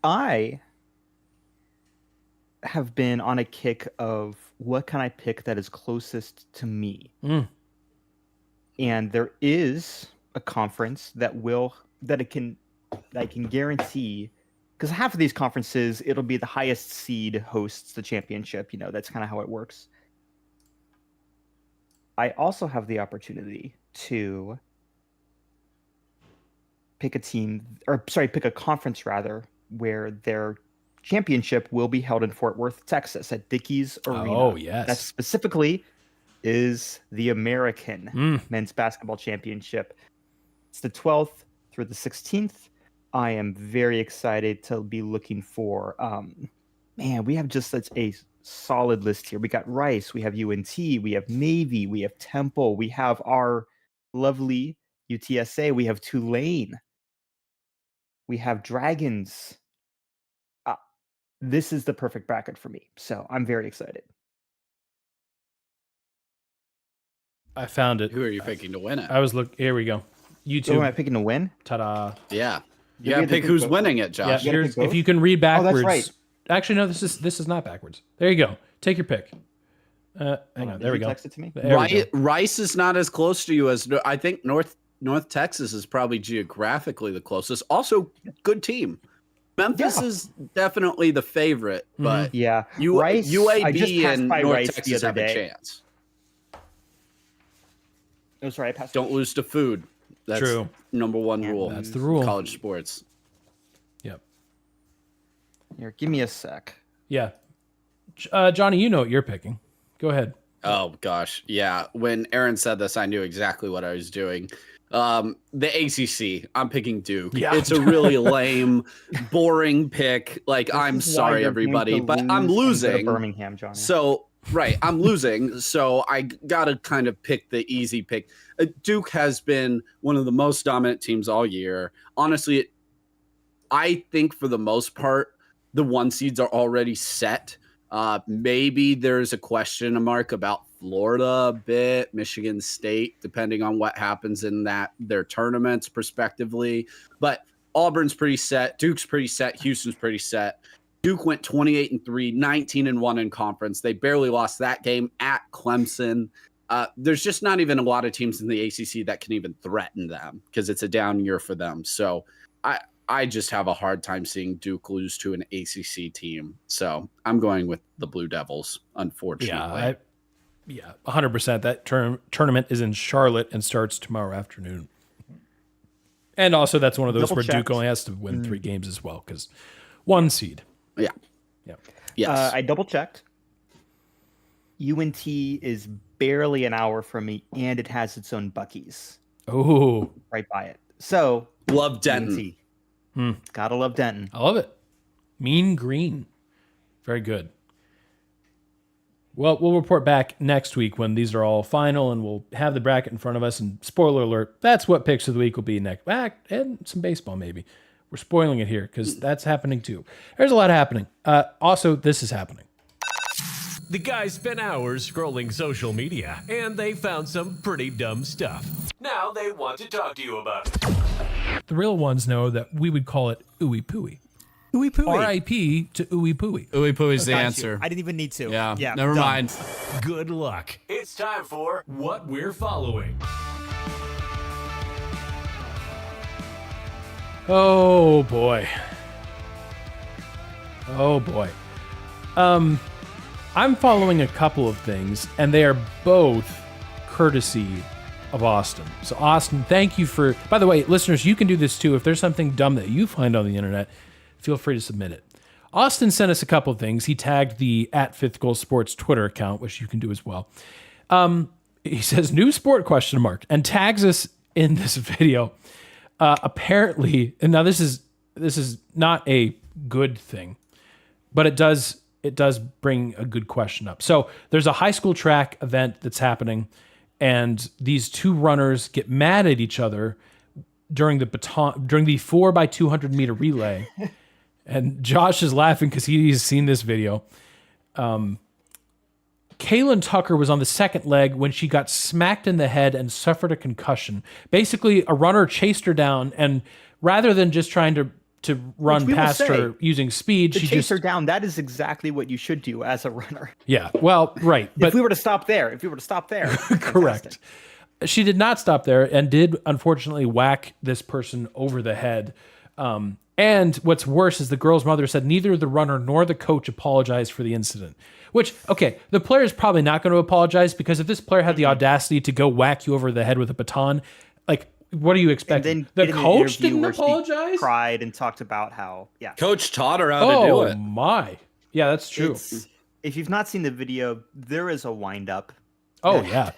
I have been on a kick of what can I pick that is closest to me. And there is a conference that I can guarantee, because half of these conferences it'll be the highest seed hosts the championship. That's kind of how it works. I also have the opportunity to pick a conference rather, where their championship will be held in Fort Worth, Texas, at Dickies Arena. Oh, yes. That specifically is the American Men's Basketball Championship. It's the 12th through the 16th. I am very excited to be looking for. We have just such a solid list here. We got Rice, we have UNT, we have Navy, we have Temple, we have our lovely UTSA, we have Tulane, we have Dragons. This is the perfect bracket for me, so I'm very excited. I found it. Who are you picking to win it? I was here we go. YouTube. Who am I picking to win? Ta-da. Yeah. You gotta pick who's winning it, Yeah, Josh. here's, if you can read backwards. Oh, that's right. Actually, no, this is not backwards. There you go. Take your pick. Hang on. There we go. Text it to me. There we go. Rice is not as close to you as I think North Texas is probably geographically the closest. Also, good team. Memphis is definitely the favorite, but Yeah, Rice, I just UAB passed and by North Rice the Texas other have a day. chance. Oh, sorry, I passed. Don't lose to food. That's True. number one rule. That's the rule. College sports. Yep. Here, give me a sec. Yeah. Johnny, you know what you're picking. Go ahead. Oh gosh, yeah. When Aaron said this, I knew exactly what I was doing. The ACC. I'm picking Duke. Yeah. It's a really lame, boring pick. Like, I'm This is why sorry, they're everybody, going to but lose I'm and go to losing. Birmingham, Johnny. So right, I'm losing. So I gotta kind of pick the easy pick. Duke has been one of the most dominant teams all year. Honestly, I think for the most part, the 1 seeds are already set. Maybe there's a question mark about Florida a bit, Michigan State, depending on what happens in their tournaments prospectively. But Auburn's pretty set. Duke's pretty set. Houston's pretty set. Duke went 28-3, 19-1 in conference. They barely lost that game at Clemson. There's just not even a lot of teams in the ACC that can even threaten them because it's a down year for them. So I just have a hard time seeing Duke lose to an ACC team. So I'm going with the Blue Devils, unfortunately. Yeah, 100%. That tournament is in Charlotte and starts tomorrow afternoon. And also, that's one of those where Duke only has to win 3 games as well because 1 seed. Yeah. Yes. I double checked. UNT is barely an hour from me, and it has its own Buc-ee's Oh, right by it. So Love Denton. UNT. Gotta love Denton. I love it. Mean Green. Very good. Well, we'll report back next week when these are all final, and we'll have the bracket in front of us. And spoiler alert, that's what picks of the week will be next. And some baseball, maybe. We're spoiling it here because that's happening too. There's a lot happening. Also, this is happening. The guys spent hours scrolling social media, and they found some pretty dumb stuff. Now they want to talk to you about it. The real ones know that we would call it ooey pooey. Ooey pooey. R.I.P. to ooey pooey. Ooey pooey's the Got you. answer. I didn't even need to. Yeah, never done. mind. Good luck. It's time for What We're Following. Oh boy. Oh boy. I'm following a couple of things, and they are both courtesy of Austin. So Austin, thank you for, by the way, listeners, you can do this too. If there's something dumb that you find on the internet, feel free to submit it. Austin sent us a couple of things. He tagged the @5thGoalSports Twitter account, which you can do as well. He says, new sport ? And tags us in this video. Apparently, and now this is not a good thing, but it does bring a good question up. So there's a high school track event that's happening, and these two runners get mad at each other during the 4x200 meter relay. And Josh is laughing because he's seen this video. Kaylin Tucker was on the second leg when she got smacked in the head and suffered a concussion. Basically, a runner chased her down, and rather than just trying to to run we will past her say, using speed. To She chase just her down, that is exactly what you should do as a runner. yeah. Well, right, If but we were to stop there, correct. She did not stop there and did unfortunately whack this person over the head. And what's worse is the girl's mother said neither the runner nor the coach apologized for the incident. Which, okay, the player is probably not going to apologize because if this player had the audacity to go whack you over the head with a baton, like, what do you expect? And then The did an coach interview didn't where she apologize? cried and talked about how Coach taught her how to do Oh it. my. Yeah, that's true. If you've not seen the video, there is a wind up. Oh yeah.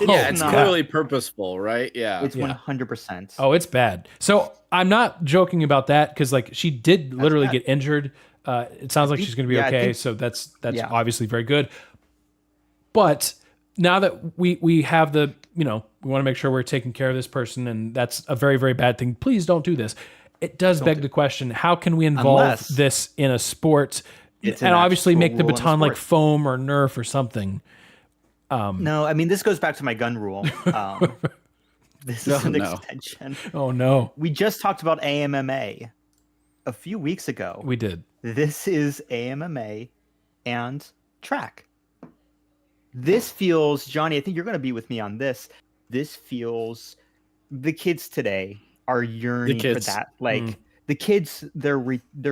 Yeah, it's clearly purposeful, right? Yeah. It's 100%. Oh, it's bad. So I'm not joking about that because like she did literally get injured. It sounds like she's going to be Yeah, I okay. think- So that's Yeah. obviously very good. But now that we have the, we want to make sure we're taking care of this person, and that's a very, very bad thing. Please don't do this. It does beg the question: how can we involve Unless this in a sport, it's and an obviously actual make the rule in the baton like sport. foam or Nerf or something? No, I mean, this goes back to my gun rule. This is an extension. Oh no, We just talked about AMMA a few weeks ago. we did. This is AMMA and track. This feels, Johnny, I think you're going to be with me on this. This feels, the kids today are yearning for kids. that. Like the kids, they're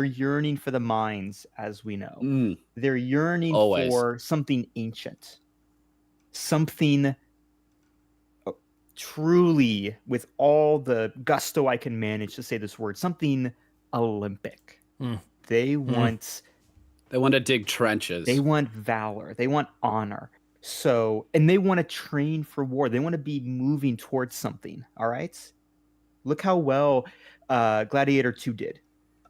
yearning for the mines, as we know. Mm. They're yearning Always. for something ancient, something truly, with all the gusto I can manage to say this word, something Olympic. They want They want to dig trenches. they want valor. They want honor. So, and they want to train for war. They want to be moving towards something. All right. Look how well Gladiator 2 did.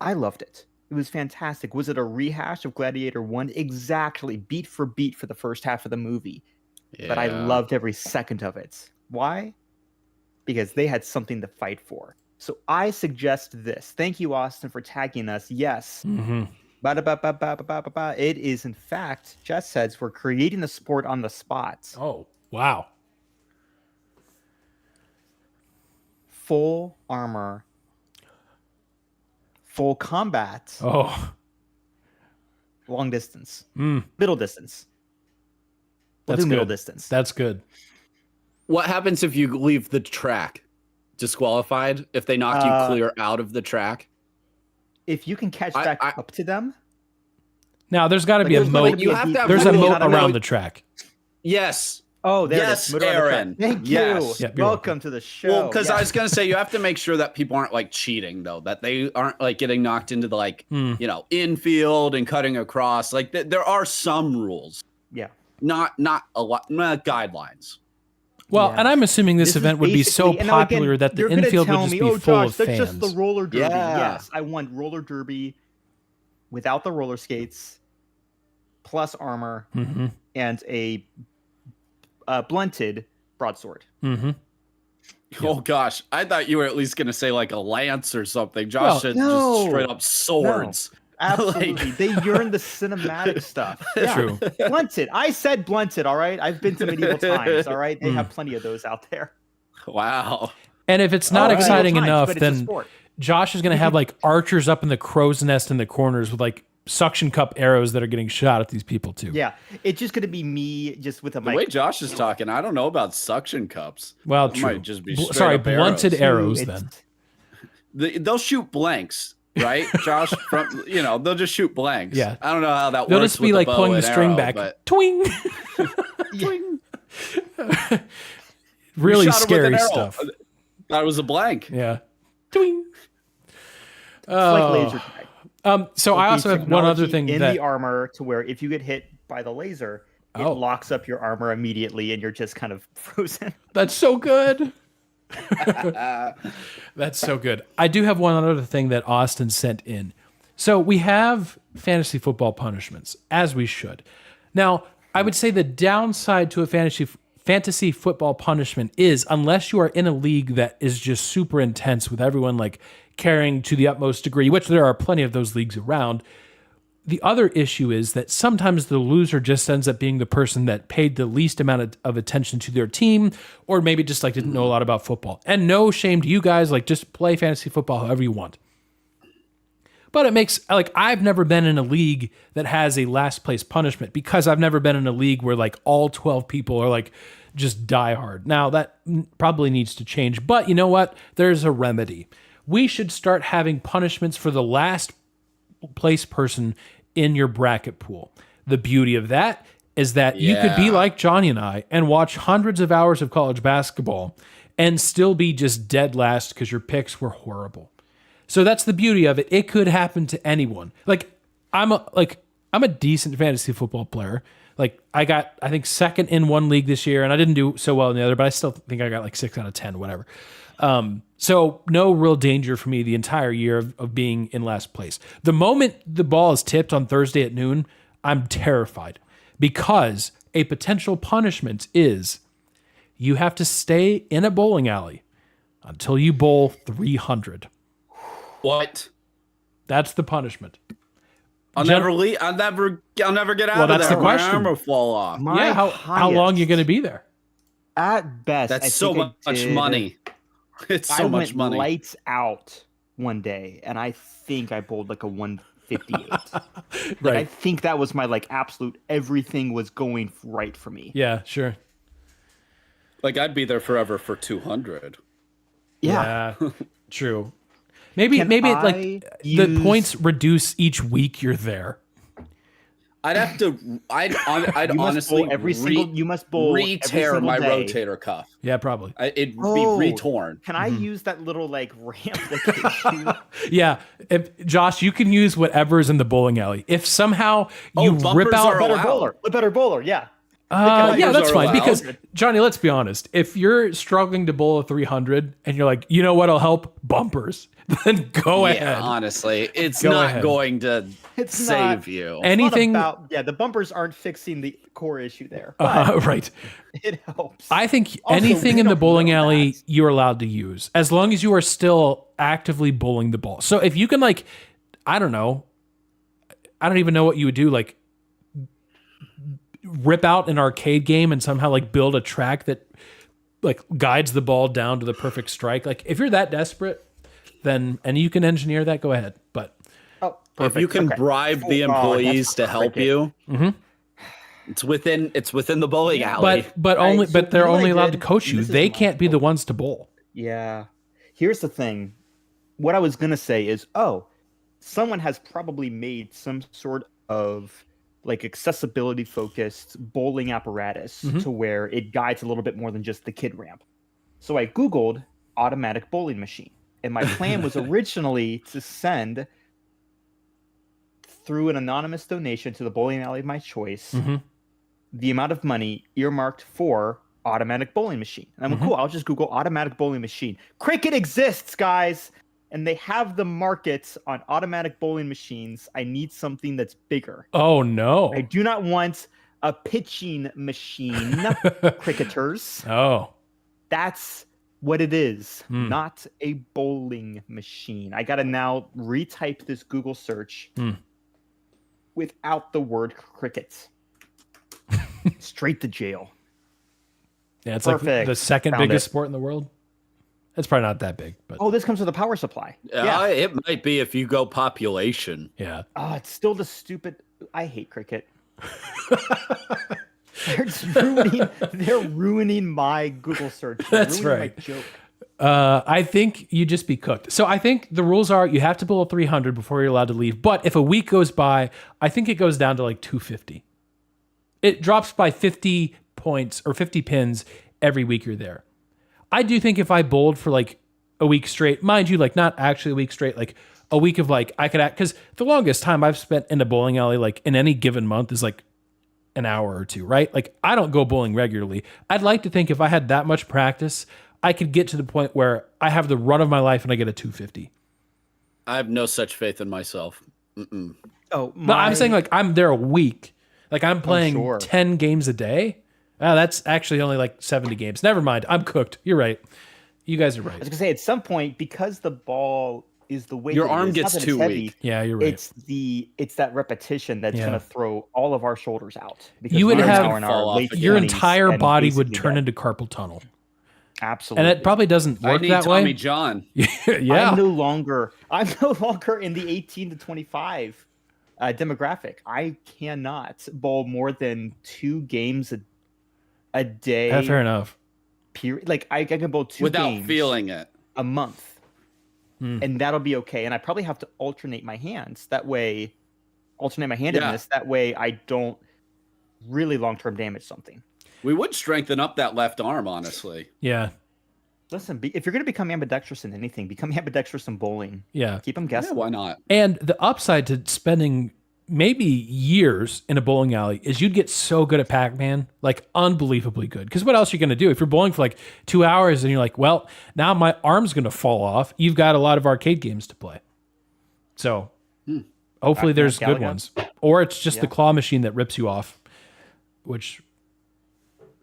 I loved it. It was fantastic. Was it a rehash of Gladiator 1? Exactly, beat for beat for the first half of the movie. But I Yeah. loved every second of it. Why? Because they had something to fight for. So I suggest this. Thank you, Austin, for tagging us. Yes. Ba-da-ba-ba-ba-ba-ba-ba. It is, in fact, Jess says we're creating the sport on the spot. Oh wow. Full armor, full combat, Oh, long distance, middle distance. We'll That's do middle good. distance. that's good. What happens if you leave the track? Disqualified if they knock you clear out of the track? If you can catch I- back I- up to them, Now there's got to be a there's going to moat. be You have to have There's a rules. moat I don't know. around the track. Yes. oh, there Yes, it is. Middle of the track. Aaron. Thank Yes. you. Yeah, you're Welcome to the show. Well, because I Yes. was gonna say you have to make sure that people aren't like cheating though, that they aren't like getting knocked into the like infield and cutting across. Like there are some rules, yeah. not a lot guidelines. Well, Yeah. and I'm assuming this is event would be so basically- and now again, popular that the you're gonna infield would tell just me, be oh, full Josh, of that's fans. just the roller derby. Yeah. Yes, I want roller derby without the roller skates, plus armor, and a blunted broadsword. Oh gosh, I thought you were at least gonna say like a lance or something. Josh Well, said no. just straight up swords. Absolutely. They yearn the cinematic stuff. Yeah. True. Blunted. I said blunted, all right? I've been to medieval times, all right? They have plenty of those out there. Wow. And if it's not All right. exciting Medieval times, enough, but it's a then sport. Josh is going to have like archers up in the crow's nest in the corners with like suction cup arrows that are getting shot at these people too. Yeah. It's just going to be me just with a The way mic. Josh is talking, I don't know about suction cups. Well, It true. might just be straight Sorry, up blunted arrows It's- then. They'll shoot blanks, right, Josh? From they'll just shoot blanks. Yeah. I don't know how that They'll works. just be with like bow pulling the and string arrow, back. but- Twing. Really You shot him with scary an arrow. stuff. That was a blank. Yeah. Twing. It's like laser tag. So I The also have one other technology thing in that the armor to where if you get hit by the laser, it Oh. locks up your armor immediately and you're just kind of frozen. That's so good. That's so good. I do have one other thing that Austin sent in. So we have fantasy football punishments, as we should. Now, I would say the downside to a fantasy football punishment is unless you are in a league that is just super intense with everyone like carrying to the utmost degree, which there are plenty of those leagues around. The other issue is that sometimes the loser just ends up being the person that paid the least amount of attention to their team, or maybe just like didn't know a lot about football. And no shame to you guys, like just play fantasy football however you want. But it makes, like, I've never been in a league that has a last place punishment because I've never been in a league where like all 12 people are like just die hard. Now that probably needs to change, but you know what? There's a remedy. We should start having punishments for the last place person in your bracket pool. The beauty of that is that you could be like Johnny and I and watch hundreds of hours of college basketball and still be just dead last because your picks were horrible. So that's the beauty of it. It could happen to anyone. Like I'm a decent fantasy football player. Like I got, I think, second in one league this year, and I didn't do so well in the other, but I still think I got like 6 out of 10, whatever. So no real danger for me the entire year of being in last place. The moment the ball is tipped on Thursday at noon, I'm terrified because a potential punishment is you have to stay in a bowling alley until you bowl 300. What? That's the punishment. I'll never leave. I'll never get out of there. That's the question. My arm will fall off. How long are you going to be there? At best, That's so much money. It's so much money. Lights out one day, and I think I bowled like a 158. Right. I think that was my like absolute everything was going right for me. Yeah, sure. Like I'd be there forever for 200. Yeah. True. Maybe the points reduce each week you're there. I'd have to. I'd honestly you must bowl re-tear my rotator cuff. Yeah, probably. It'd be re-torn. Can I use that little like ramp that Yeah, Josh, you can use whatever's in the bowling alley. If somehow you rip out a better bowler, yeah. Yeah, that's fine. allowed. Because Johnny, let's be honest. If you're struggling to bowl a 300 and you're like, you know what'll help? Bumpers. Then go ahead. Honestly, it's not going to save you. Anything the bumpers aren't fixing the core issue there. But right. It helps. I think Also, anything we in the don't bowling know alley that. you're allowed to use as long as you are still actively bowling the ball. So if you can like, I don't even know what you would do, like rip out an arcade game and somehow like build a track that like guides the ball down to the perfect strike. Like if you're that desperate, then and you can engineer that, go ahead. But if you can bribe the employees to help you, it's within the bowling alley. But they're only allowed to coach you. They can't be the ones to bowl. Yeah. Here's the thing. What I was gonna say is, someone has probably made some sort of like accessibility focused bowling apparatus to where it guides a little bit more than just the kid ramp. So I Googled automatic bowling machine. And my plan was originally to send through an anonymous donation to the bowling alley of my choice the amount of money earmarked for automatic bowling machine. And I'm like, cool, I'll just Google automatic bowling machine. Cricket exists, guys. And they have the markets on automatic bowling machines. I need something that's bigger. Oh, no. I do not want a pitching machine, cricketers. Oh. That's what it is, not a bowling machine. I got to now retype this Google search without the word cricket. Straight to jail. Yeah, it's Perfect. like the second Found biggest it. sport in the world. It's probably not that big, but This comes with a power supply. It might be if you go population. yeah. Oh, it's still the stupid. I hate cricket. They're ruining my Google search. That's right. My joke. I think you just be cooked. So I think the rules are you have to bowl a 300 before you're allowed to leave. But if a week goes by, I think it goes down to like 250. It drops by 50 points or 50 pins every week you're there. I do think if I bowled for like a week straight, mind you, like not actually a week straight, like a week of like I could act, because the longest time I've spent in a bowling alley like in any given month is like an hour or two, right? Like I don't go bowling regularly. I'd like to think if I had that much practice, I could get to the point where I have the run of my life and I get a 250. I have no such faith in myself. Oh, But I'm saying like I'm there a week. Like I'm playing 10 games a day. That's actually only like 70 games. Never mind. I'm cooked. You're right. You guys are right. I was gonna say at some point, because the ball is the way Your arm gets too weak. Yeah, you're right. It's that repetition that's gonna throw all of our shoulders out. Because You would we're have now in our late your 20s entire and body would basically turn dead. into carpal tunnel. Absolutely. And it probably doesn't I work need that Tommy way. John. Yeah. I'm no longer in the 18 to 25 demographic. I cannot bowl more than 2 games a day. Yeah, fair enough. Period. Like I can bowl 2 Without games feeling it. a month, and that'll be okay. And I probably have to alternate my hands. That way, handedness. That way, I don't really long-term damage something. We would strengthen up that left arm, honestly. Yeah. Listen, if you're going to become ambidextrous in anything, become ambidextrous in bowling. Yeah. Keep them Yeah, guessing. why not? And the upside to spending maybe years in a bowling alley is you'd get so good at Pac-Man, like unbelievably good. Because what else are you going to do? If you're bowling for like 2 hours and you're like, well, now my arm's going to fall off, you've got a lot of arcade games to play. So hopefully there's good Galaga. ones. Or it's just the claw machine that rips you off, which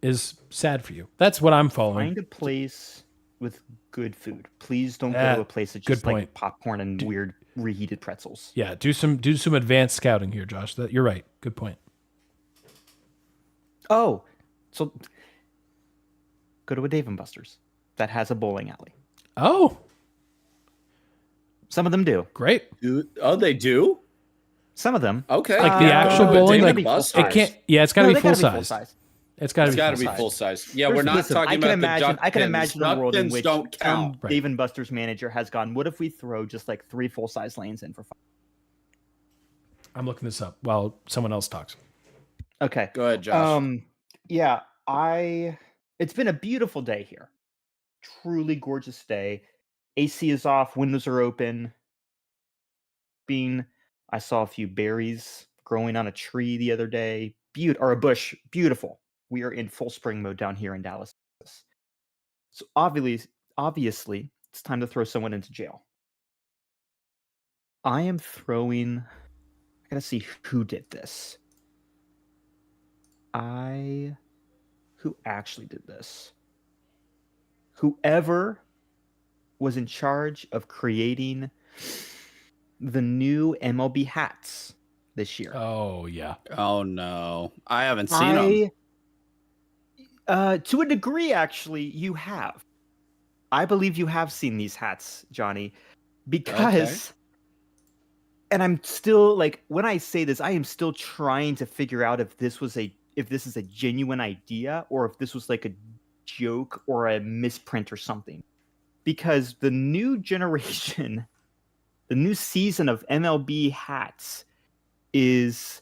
is sad for you. That's what I'm following. Find a place with good food. Please don't go Yeah, to a place that's good just like point. popcorn and weird reheated pretzels. Yeah, do some advanced scouting here, Josh. That you're right. Good point. Oh, so go to a Dave & Buster's that has a bowling alley. Oh, Some of them do. great. Oh, they do? Some of them. Okay. Like the Yeah, actual no, bowling, they're like gonna be full it can't. Yeah, it's got to No, be they full gotta size. It's got to It's be got to full be size. full size. Yeah, we're not Listen, talking I can about imagine. the I can duck imagine pins. a world in Duck pins which don't count. Right. Dave & Buster's manager has gone. What if we throw just like 3 full-size lanes in for fun? I'm looking this up while someone else talks. Okay. Go ahead, Josh. Yeah, it's been a beautiful day here. Truly gorgeous day. AC is off, windows are open. I saw a few berries growing on a tree the other day. Or a bush. Beautiful. We are in full spring mode down here in Dallas. So obviously, it's time to throw someone into jail. I gotta see who did this. Who actually did this? Whoever was in charge of creating the new MLB hats this year. Oh yeah. Oh, no. I haven't seen them. To a degree, actually, you have. I believe you have seen these hats, Johnny, because, and I'm still like, when I say this, I am still trying to figure out if this is a genuine idea or if this was like a joke or a misprint or something. Because the new generation, the new season of MLB hats is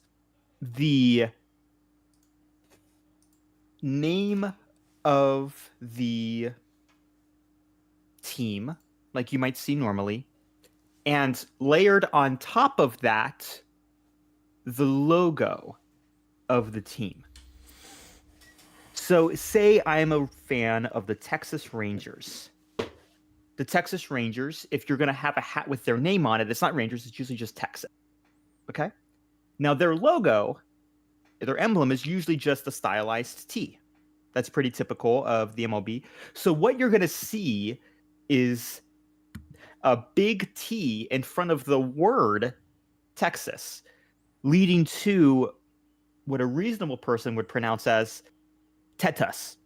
the name of the team, like you might see normally, and layered on top of that, the logo of the team. So say I'm a fan of the Texas Rangers. The Texas Rangers, if you're going to have a hat with their name on it, it's not Rangers, it's usually just Texas. Okay? Now their logo, their emblem is usually just a stylized T. That's pretty typical of the MLB. So what you're going to see is a big T in front of the word Texas, leading to what a reasonable person would pronounce as Tetas.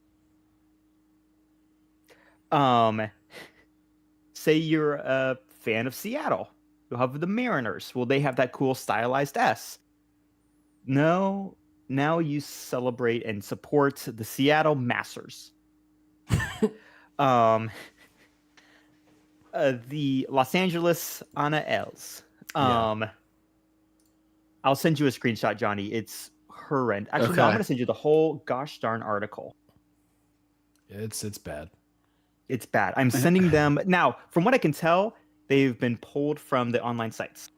Say you're a fan of Seattle. You'll have the Mariners. Well, they have that cool stylized S. No, now you celebrate and support the Seattle Massers. The Los Angeles Ana Els. I'll send you a screenshot, Johnny. It's horrendous. Actually, no, I'm Okay. going to send you the whole gosh darn article. It's bad. It's bad. I'm sending them now. From what I can tell, they've been pulled from the online sites.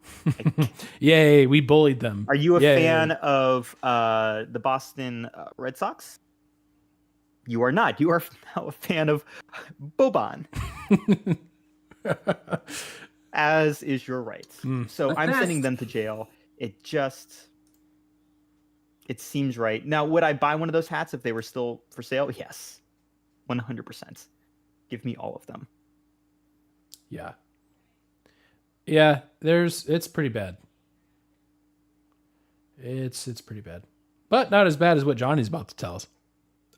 Yay, we bullied them. Are you a Yay. fan of the Boston Red Sox? You are not. You are now a fan of Boban. As is your right. So I'm sending them to jail. It seems right. Now, would I buy one of those hats if they were still for sale? Yes. 100%. Give me all of them. Yeah. Yeah, it's pretty bad. It's pretty bad. But not as bad as what Johnny's about to tell us.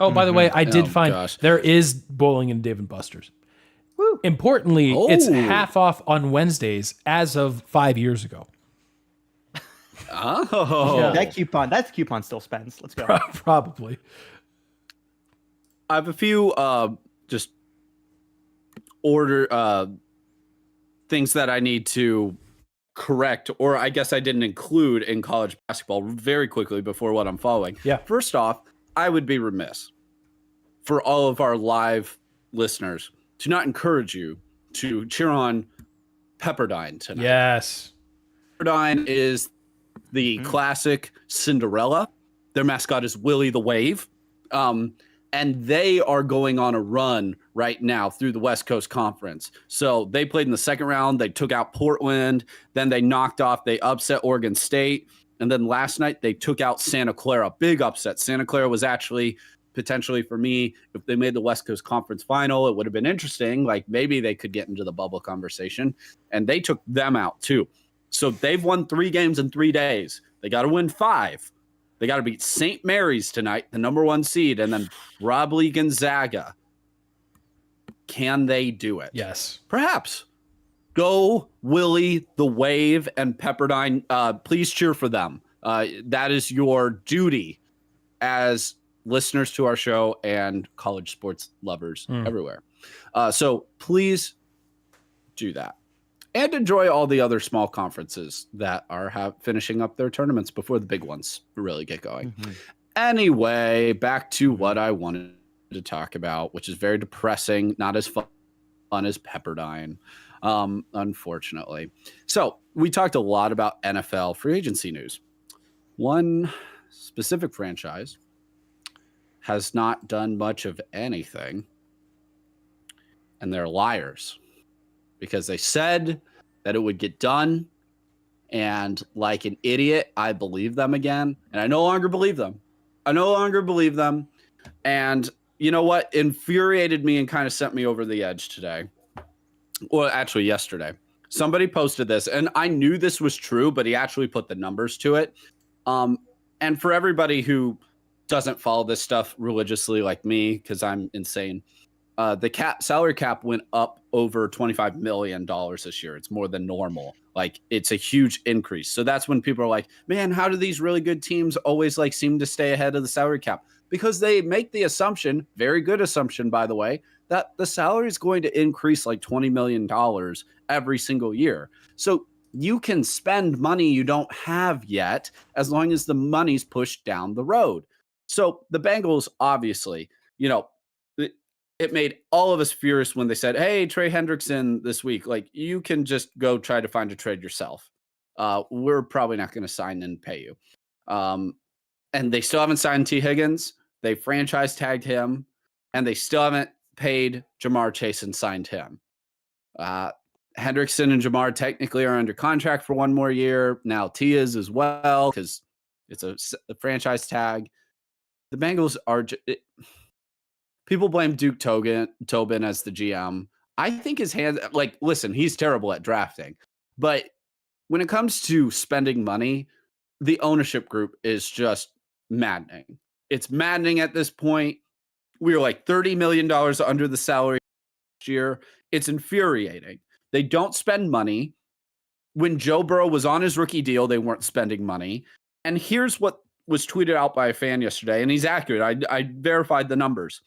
Oh, by the way, I did Oh, find gosh. there is bowling in Dave and Buster's. Woo. Importantly, it's Oh. half off on Wednesdays as of 5 years ago. Oh. That coupon still spends. Let's go. Probably. I have a few just things that I need to correct, or I guess I didn't include in college basketball very quickly before what I'm following. Yeah. First off, I would be remiss for all of our live listeners to not encourage you to cheer on Pepperdine tonight. Yes. Pepperdine is the classic Cinderella. Their mascot is Willie the Wave. And they are going on a run right now through the West Coast Conference. So they played in the second round. They took out Portland. Then they upset Oregon State. And then last night they took out Santa Clara. Big upset. Santa Clara was actually potentially, for me, if they made the West Coast Conference final, it would have been interesting. Like maybe they could get into the bubble conversation. And they took them out too. So they've won 3 games in 3 days. They got to win 5. They got to beat St. Mary's tonight, the number 1 seed, and then probably Gonzaga. Can they do it? Yes. Perhaps. Go Willie the Wave and Pepperdine. Please cheer for them. That is your duty as listeners to our show and college sports lovers everywhere. So please do that. And enjoy all the other small conferences that are finishing up their tournaments before the big ones really get going. Mm-hmm. Anyway, back to what I wanted to talk about, which is very depressing, not as fun as Pepperdine, unfortunately. So we talked a lot about NFL free agency news. One specific franchise has not done much of anything, and they're liars. Because they said that it would get done, and like an idiot, I believe them again, and I no longer believe them. And you know what infuriated me and kind of sent me over the edge today? Well, actually yesterday. Somebody posted this, and I knew this was true, but he actually put the numbers to it. And for everybody who doesn't follow this stuff religiously like me, because I'm insane, the salary cap went up over $25 million this year. It's more than normal. Like, it's a huge increase. So that's when people are like, man, how do these really good teams always like seem to stay ahead of the salary cap? Because they make the assumption, very good assumption, by the way, that the salary is going to increase like $20 million every single year. So you can spend money you don't have yet as long as the money's pushed down the road. So the Bengals, obviously, it made all of us furious when they said, hey, Trey Hendrickson this week, like, you can just go try to find a trade yourself. We're probably not going to sign and pay you. And they still haven't signed T. Higgins. They franchise tagged him, and they still haven't paid Jamar Chase and signed him. Hendrickson and Jamar technically are under contract for 1 more year. Now T is as well, because it's a franchise tag. The Bengals are... People blame Duke Tobin as the GM. I think his hands, like, listen, he's terrible at drafting. But when it comes to spending money, the ownership group is just maddening. It's maddening at this point. We were like $30 million under the salary last year. It's infuriating. They don't spend money. When Joe Burrow was on his rookie deal, they weren't spending money. And here's what was tweeted out by a fan yesterday, and he's accurate. I verified the numbers.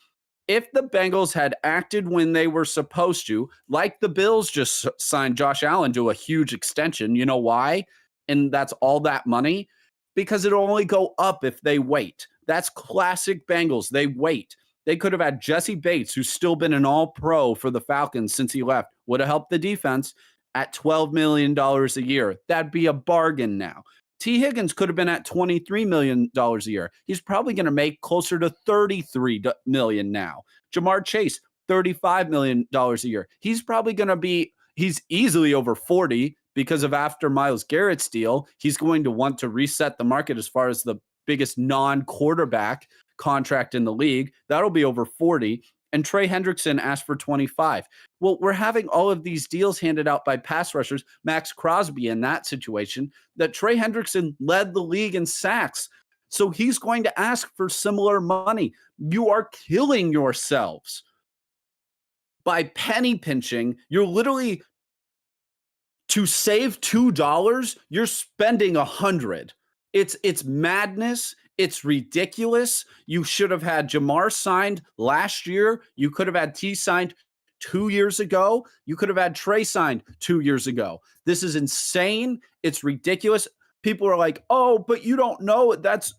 If the Bengals had acted when they were supposed to, like the Bills just signed Josh Allen to a huge extension, you know why? And that's all that money? Because it'll only go up if they wait. That's classic Bengals. They wait. They could have had Jesse Bates, who's still been an all-pro for the Falcons since he left, would have helped the defense at $12 million a year. That'd be a bargain now. T. Higgins could have been at $23 million a year. He's probably going to make closer to $33 million now. Jamar Chase, $35 million a year. He's probably going to be, he's easily over 40 because of after Myles Garrett's deal. He's going to want to reset the market as far as the biggest non-quarterback contract in the league. That'll be over 40. And Trey Hendrickson asked for 25. Well, we're having all of these deals handed out by pass rushers, Max Crosby in that situation, that Trey Hendrickson led the league in sacks. So he's going to ask for similar money. You are killing yourselves by penny pinching. You're literally, to save $2, you're spending $100. It's madness. It's ridiculous. You should have had Jamar signed last year. You could have had T signed 2 years ago. You could have had Trey signed 2 years ago. This is insane. It's ridiculous. People are like, oh, but you don't know. That's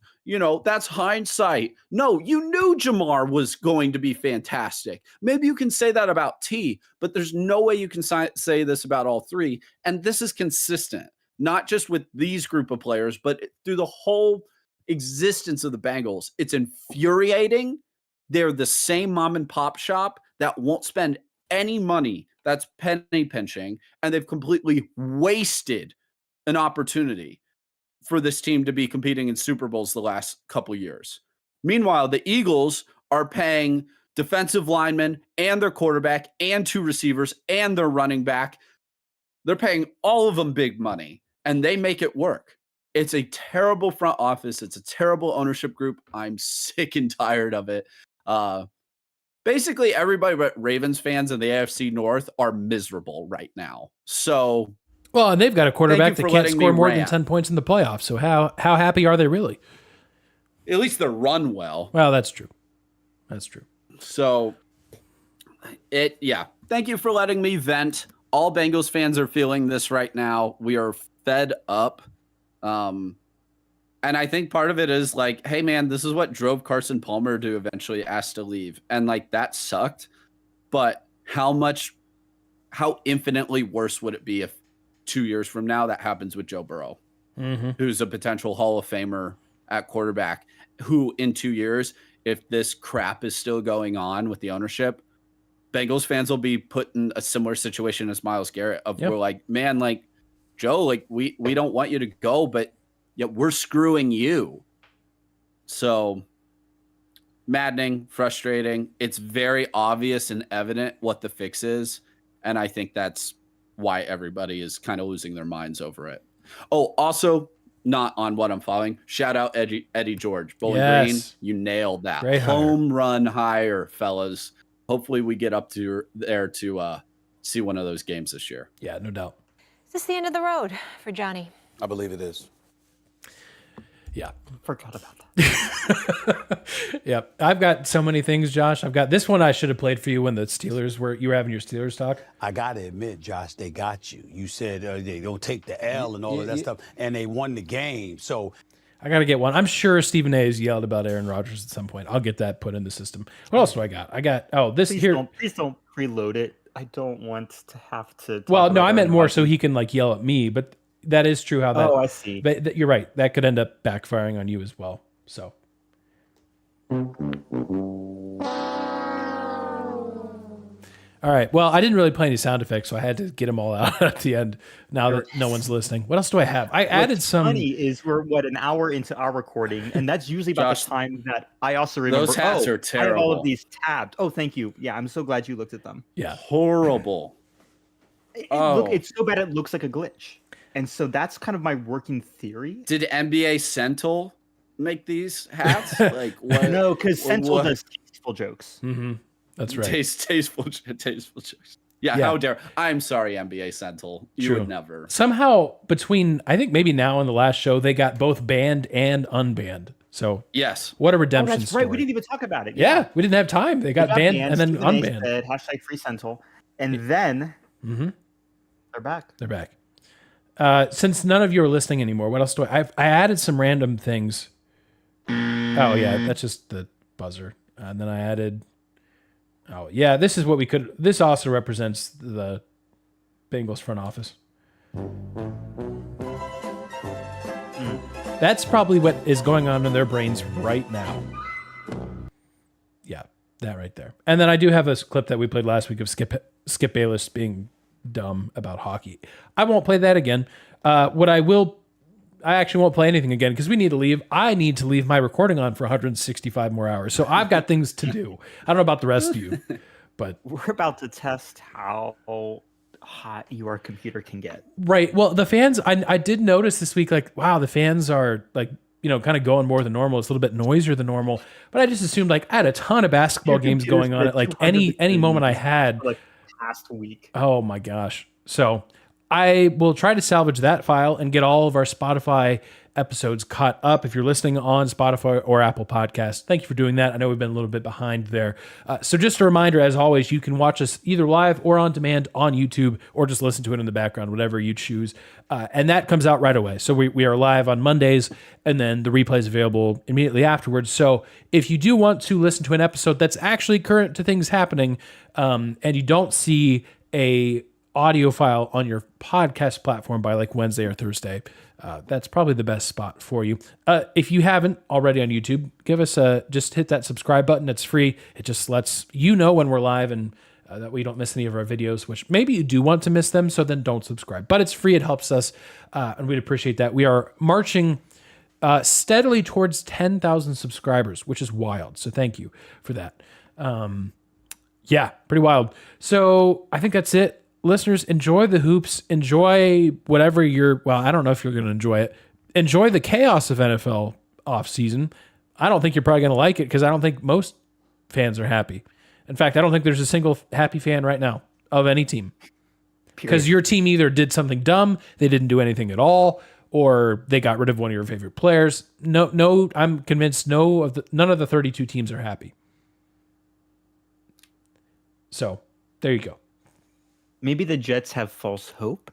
hindsight. No, you knew Jamar was going to be fantastic. Maybe you can say that about T, but there's no way you can say this about all three. And this is consistent, not just with these group of players, but through the whole existence of the Bengals. It's infuriating. They're the same mom and pop shop that won't spend any money. That's penny pinching. And they've completely wasted an opportunity for this team to be competing in Super Bowls the last couple years. Meanwhile, the Eagles are paying defensive linemen and their quarterback and 2 receivers and their running back. They're paying all of them big money, and they make it work. It's a terrible front office. It's a terrible ownership group. I'm sick and tired of it. Basically, everybody but Ravens fans in the AFC North are miserable right now. So, well, and they've got a quarterback that can't score more than 10 points in the playoffs. So how happy are they really? At least they're run well. Well, that's true. That's true. So, thank you for letting me vent. All Bengals fans are feeling this right now. We are fed up. And I think part of it is like, hey man, this is what drove Carson Palmer to eventually ask to leave. And like, that sucked, but how infinitely worse would it be if 2 years from now that happens with Joe Burrow, who's a potential Hall of Famer at quarterback, who in 2 years, if this crap is still going on with the ownership, Bengals fans will be put in a similar situation as Myles Garrett we're like, man, like Joe, like we don't want you to go, but yet we're screwing you. So maddening, frustrating. It's very obvious and evident what the fix is. And I think that's why everybody is kind of losing their minds over it. Oh, also not on what I'm following. Shout out Eddie George. Bowling Green, you nailed that. Great home run hire, fellas. Hopefully we get up to there to see one of those games this year. Yeah, no doubt. Is this the end of the road for Johnny? I believe it is. Yeah. Forgot about that. Yep. I've got so many things, Josh. I've got this one I should have played for you when the Steelers you were having your Steelers talk. I got to admit, Josh, they got you. You said they don't take the L and all of that stuff, and they won the game. So I got to get one. I'm sure Stephen A. has yelled about Aaron Rodgers at some point. I'll get that put in the system. What else do I got? This please here. Please don't preload it. I don't want to have to. Well, no, I meant more so he can like yell at me, but that is true how that. Oh, I see. But you're right. That could end up backfiring on you as well. So. All right. Well, I didn't really play any sound effects, so I had to get them all out at the end. Now that no one's listening, what else do I have? I added some. Funny is we're an hour into our recording, and that's usually about Josh, the time that I also remember. Those hats are terrible. I have all of these tabbed. Oh, thank you. Yeah, I'm so glad you looked at them. Yeah. Horrible. It's so bad it looks like a glitch, and so that's kind of my working theory. Did NBA Sentinel make these hats? Like what? No, because Sentinel does tasteful jokes. Mm-hmm. That's right. Tasteful jokes. Yeah, how dare. I'm sorry, NBA Sentinel. You would never. Somehow between, I think maybe now and the last show, they got both banned and unbanned. So yes, what a redemption that's story. right. We didn't even talk about it. Yeah, we didn't have time. They got banned and then unbanned. Said, #free Sentinel, and then they're back. They're back. Since none of you are listening anymore, what else do I added some random things. Oh yeah, that's just the buzzer. And then I added. Oh yeah, this is what we could. This also represents the Bengals front office. That's probably what is going on in their brains right now. Yeah, that right there. And then I do have a clip that we played last week of Skip Bayless being dumb about hockey. I won't play that again. I actually won't play anything again because we need to leave. I need to leave my recording on for 165 more hours. So I've got things to do. I don't know about the rest of you, but we're about to test how hot your computer can get. Right. Well, the fans, I did notice this week, like, wow, the fans are like kind of going more than normal. It's a little bit noisier than normal, but I just assumed like I had a ton of basketball Your games computer's going on been at like 200 any moment I had. like past week. Oh my gosh. So I will try to salvage that file and get all of our Spotify episodes caught up. If you're listening on Spotify or Apple Podcasts, thank you for doing that. I know we've been a little bit behind there. So just a reminder, as always, you can watch us either live or on demand on YouTube, or just listen to it in the background, whatever you choose. And that comes out right away. So we are live on Mondays, and then the replay is available immediately afterwards. So if you do want to listen to an episode that's actually current to things happening, and you don't see a audio file on your podcast platform by like Wednesday or Thursday, that's probably the best spot for you. If you haven't already on YouTube, give us just hit that subscribe button. It's free. It just lets you know when we're live, and that way you don't miss any of our videos, which maybe you do want to miss them, so then don't subscribe. But it's free. It helps us, and we'd appreciate that. We are marching steadily towards 10,000 subscribers, which is wild. So thank you for that. Yeah, pretty wild. So I think that's it. Listeners, enjoy the hoops. Enjoy whatever I don't know if you're going to enjoy it. Enjoy the chaos of NFL offseason. I don't think you're probably going to like it, because I don't think most fans are happy. In fact, I don't think there's a single happy fan right now of any team. Because your team either did something dumb, they didn't do anything at all, or they got rid of one of your favorite players. No, I'm convinced none of the 32 teams are happy. So there you go. Maybe the Jets have false hope.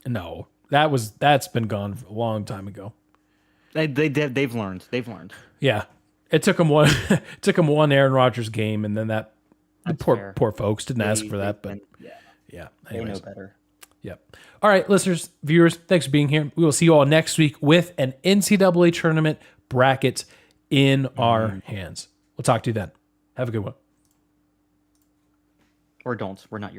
No, that's been gone a long time ago. They've learned. They've learned. Yeah, it took them one. It took them one Aaron Rodgers game, and then the poor folks didn't ask for that. But yeah. They know better. Yep. All right, listeners, viewers, thanks for being here. We will see you all next week with an NCAA tournament bracket in our hands. We'll talk to you then. Have a good one. Or don't. We're not your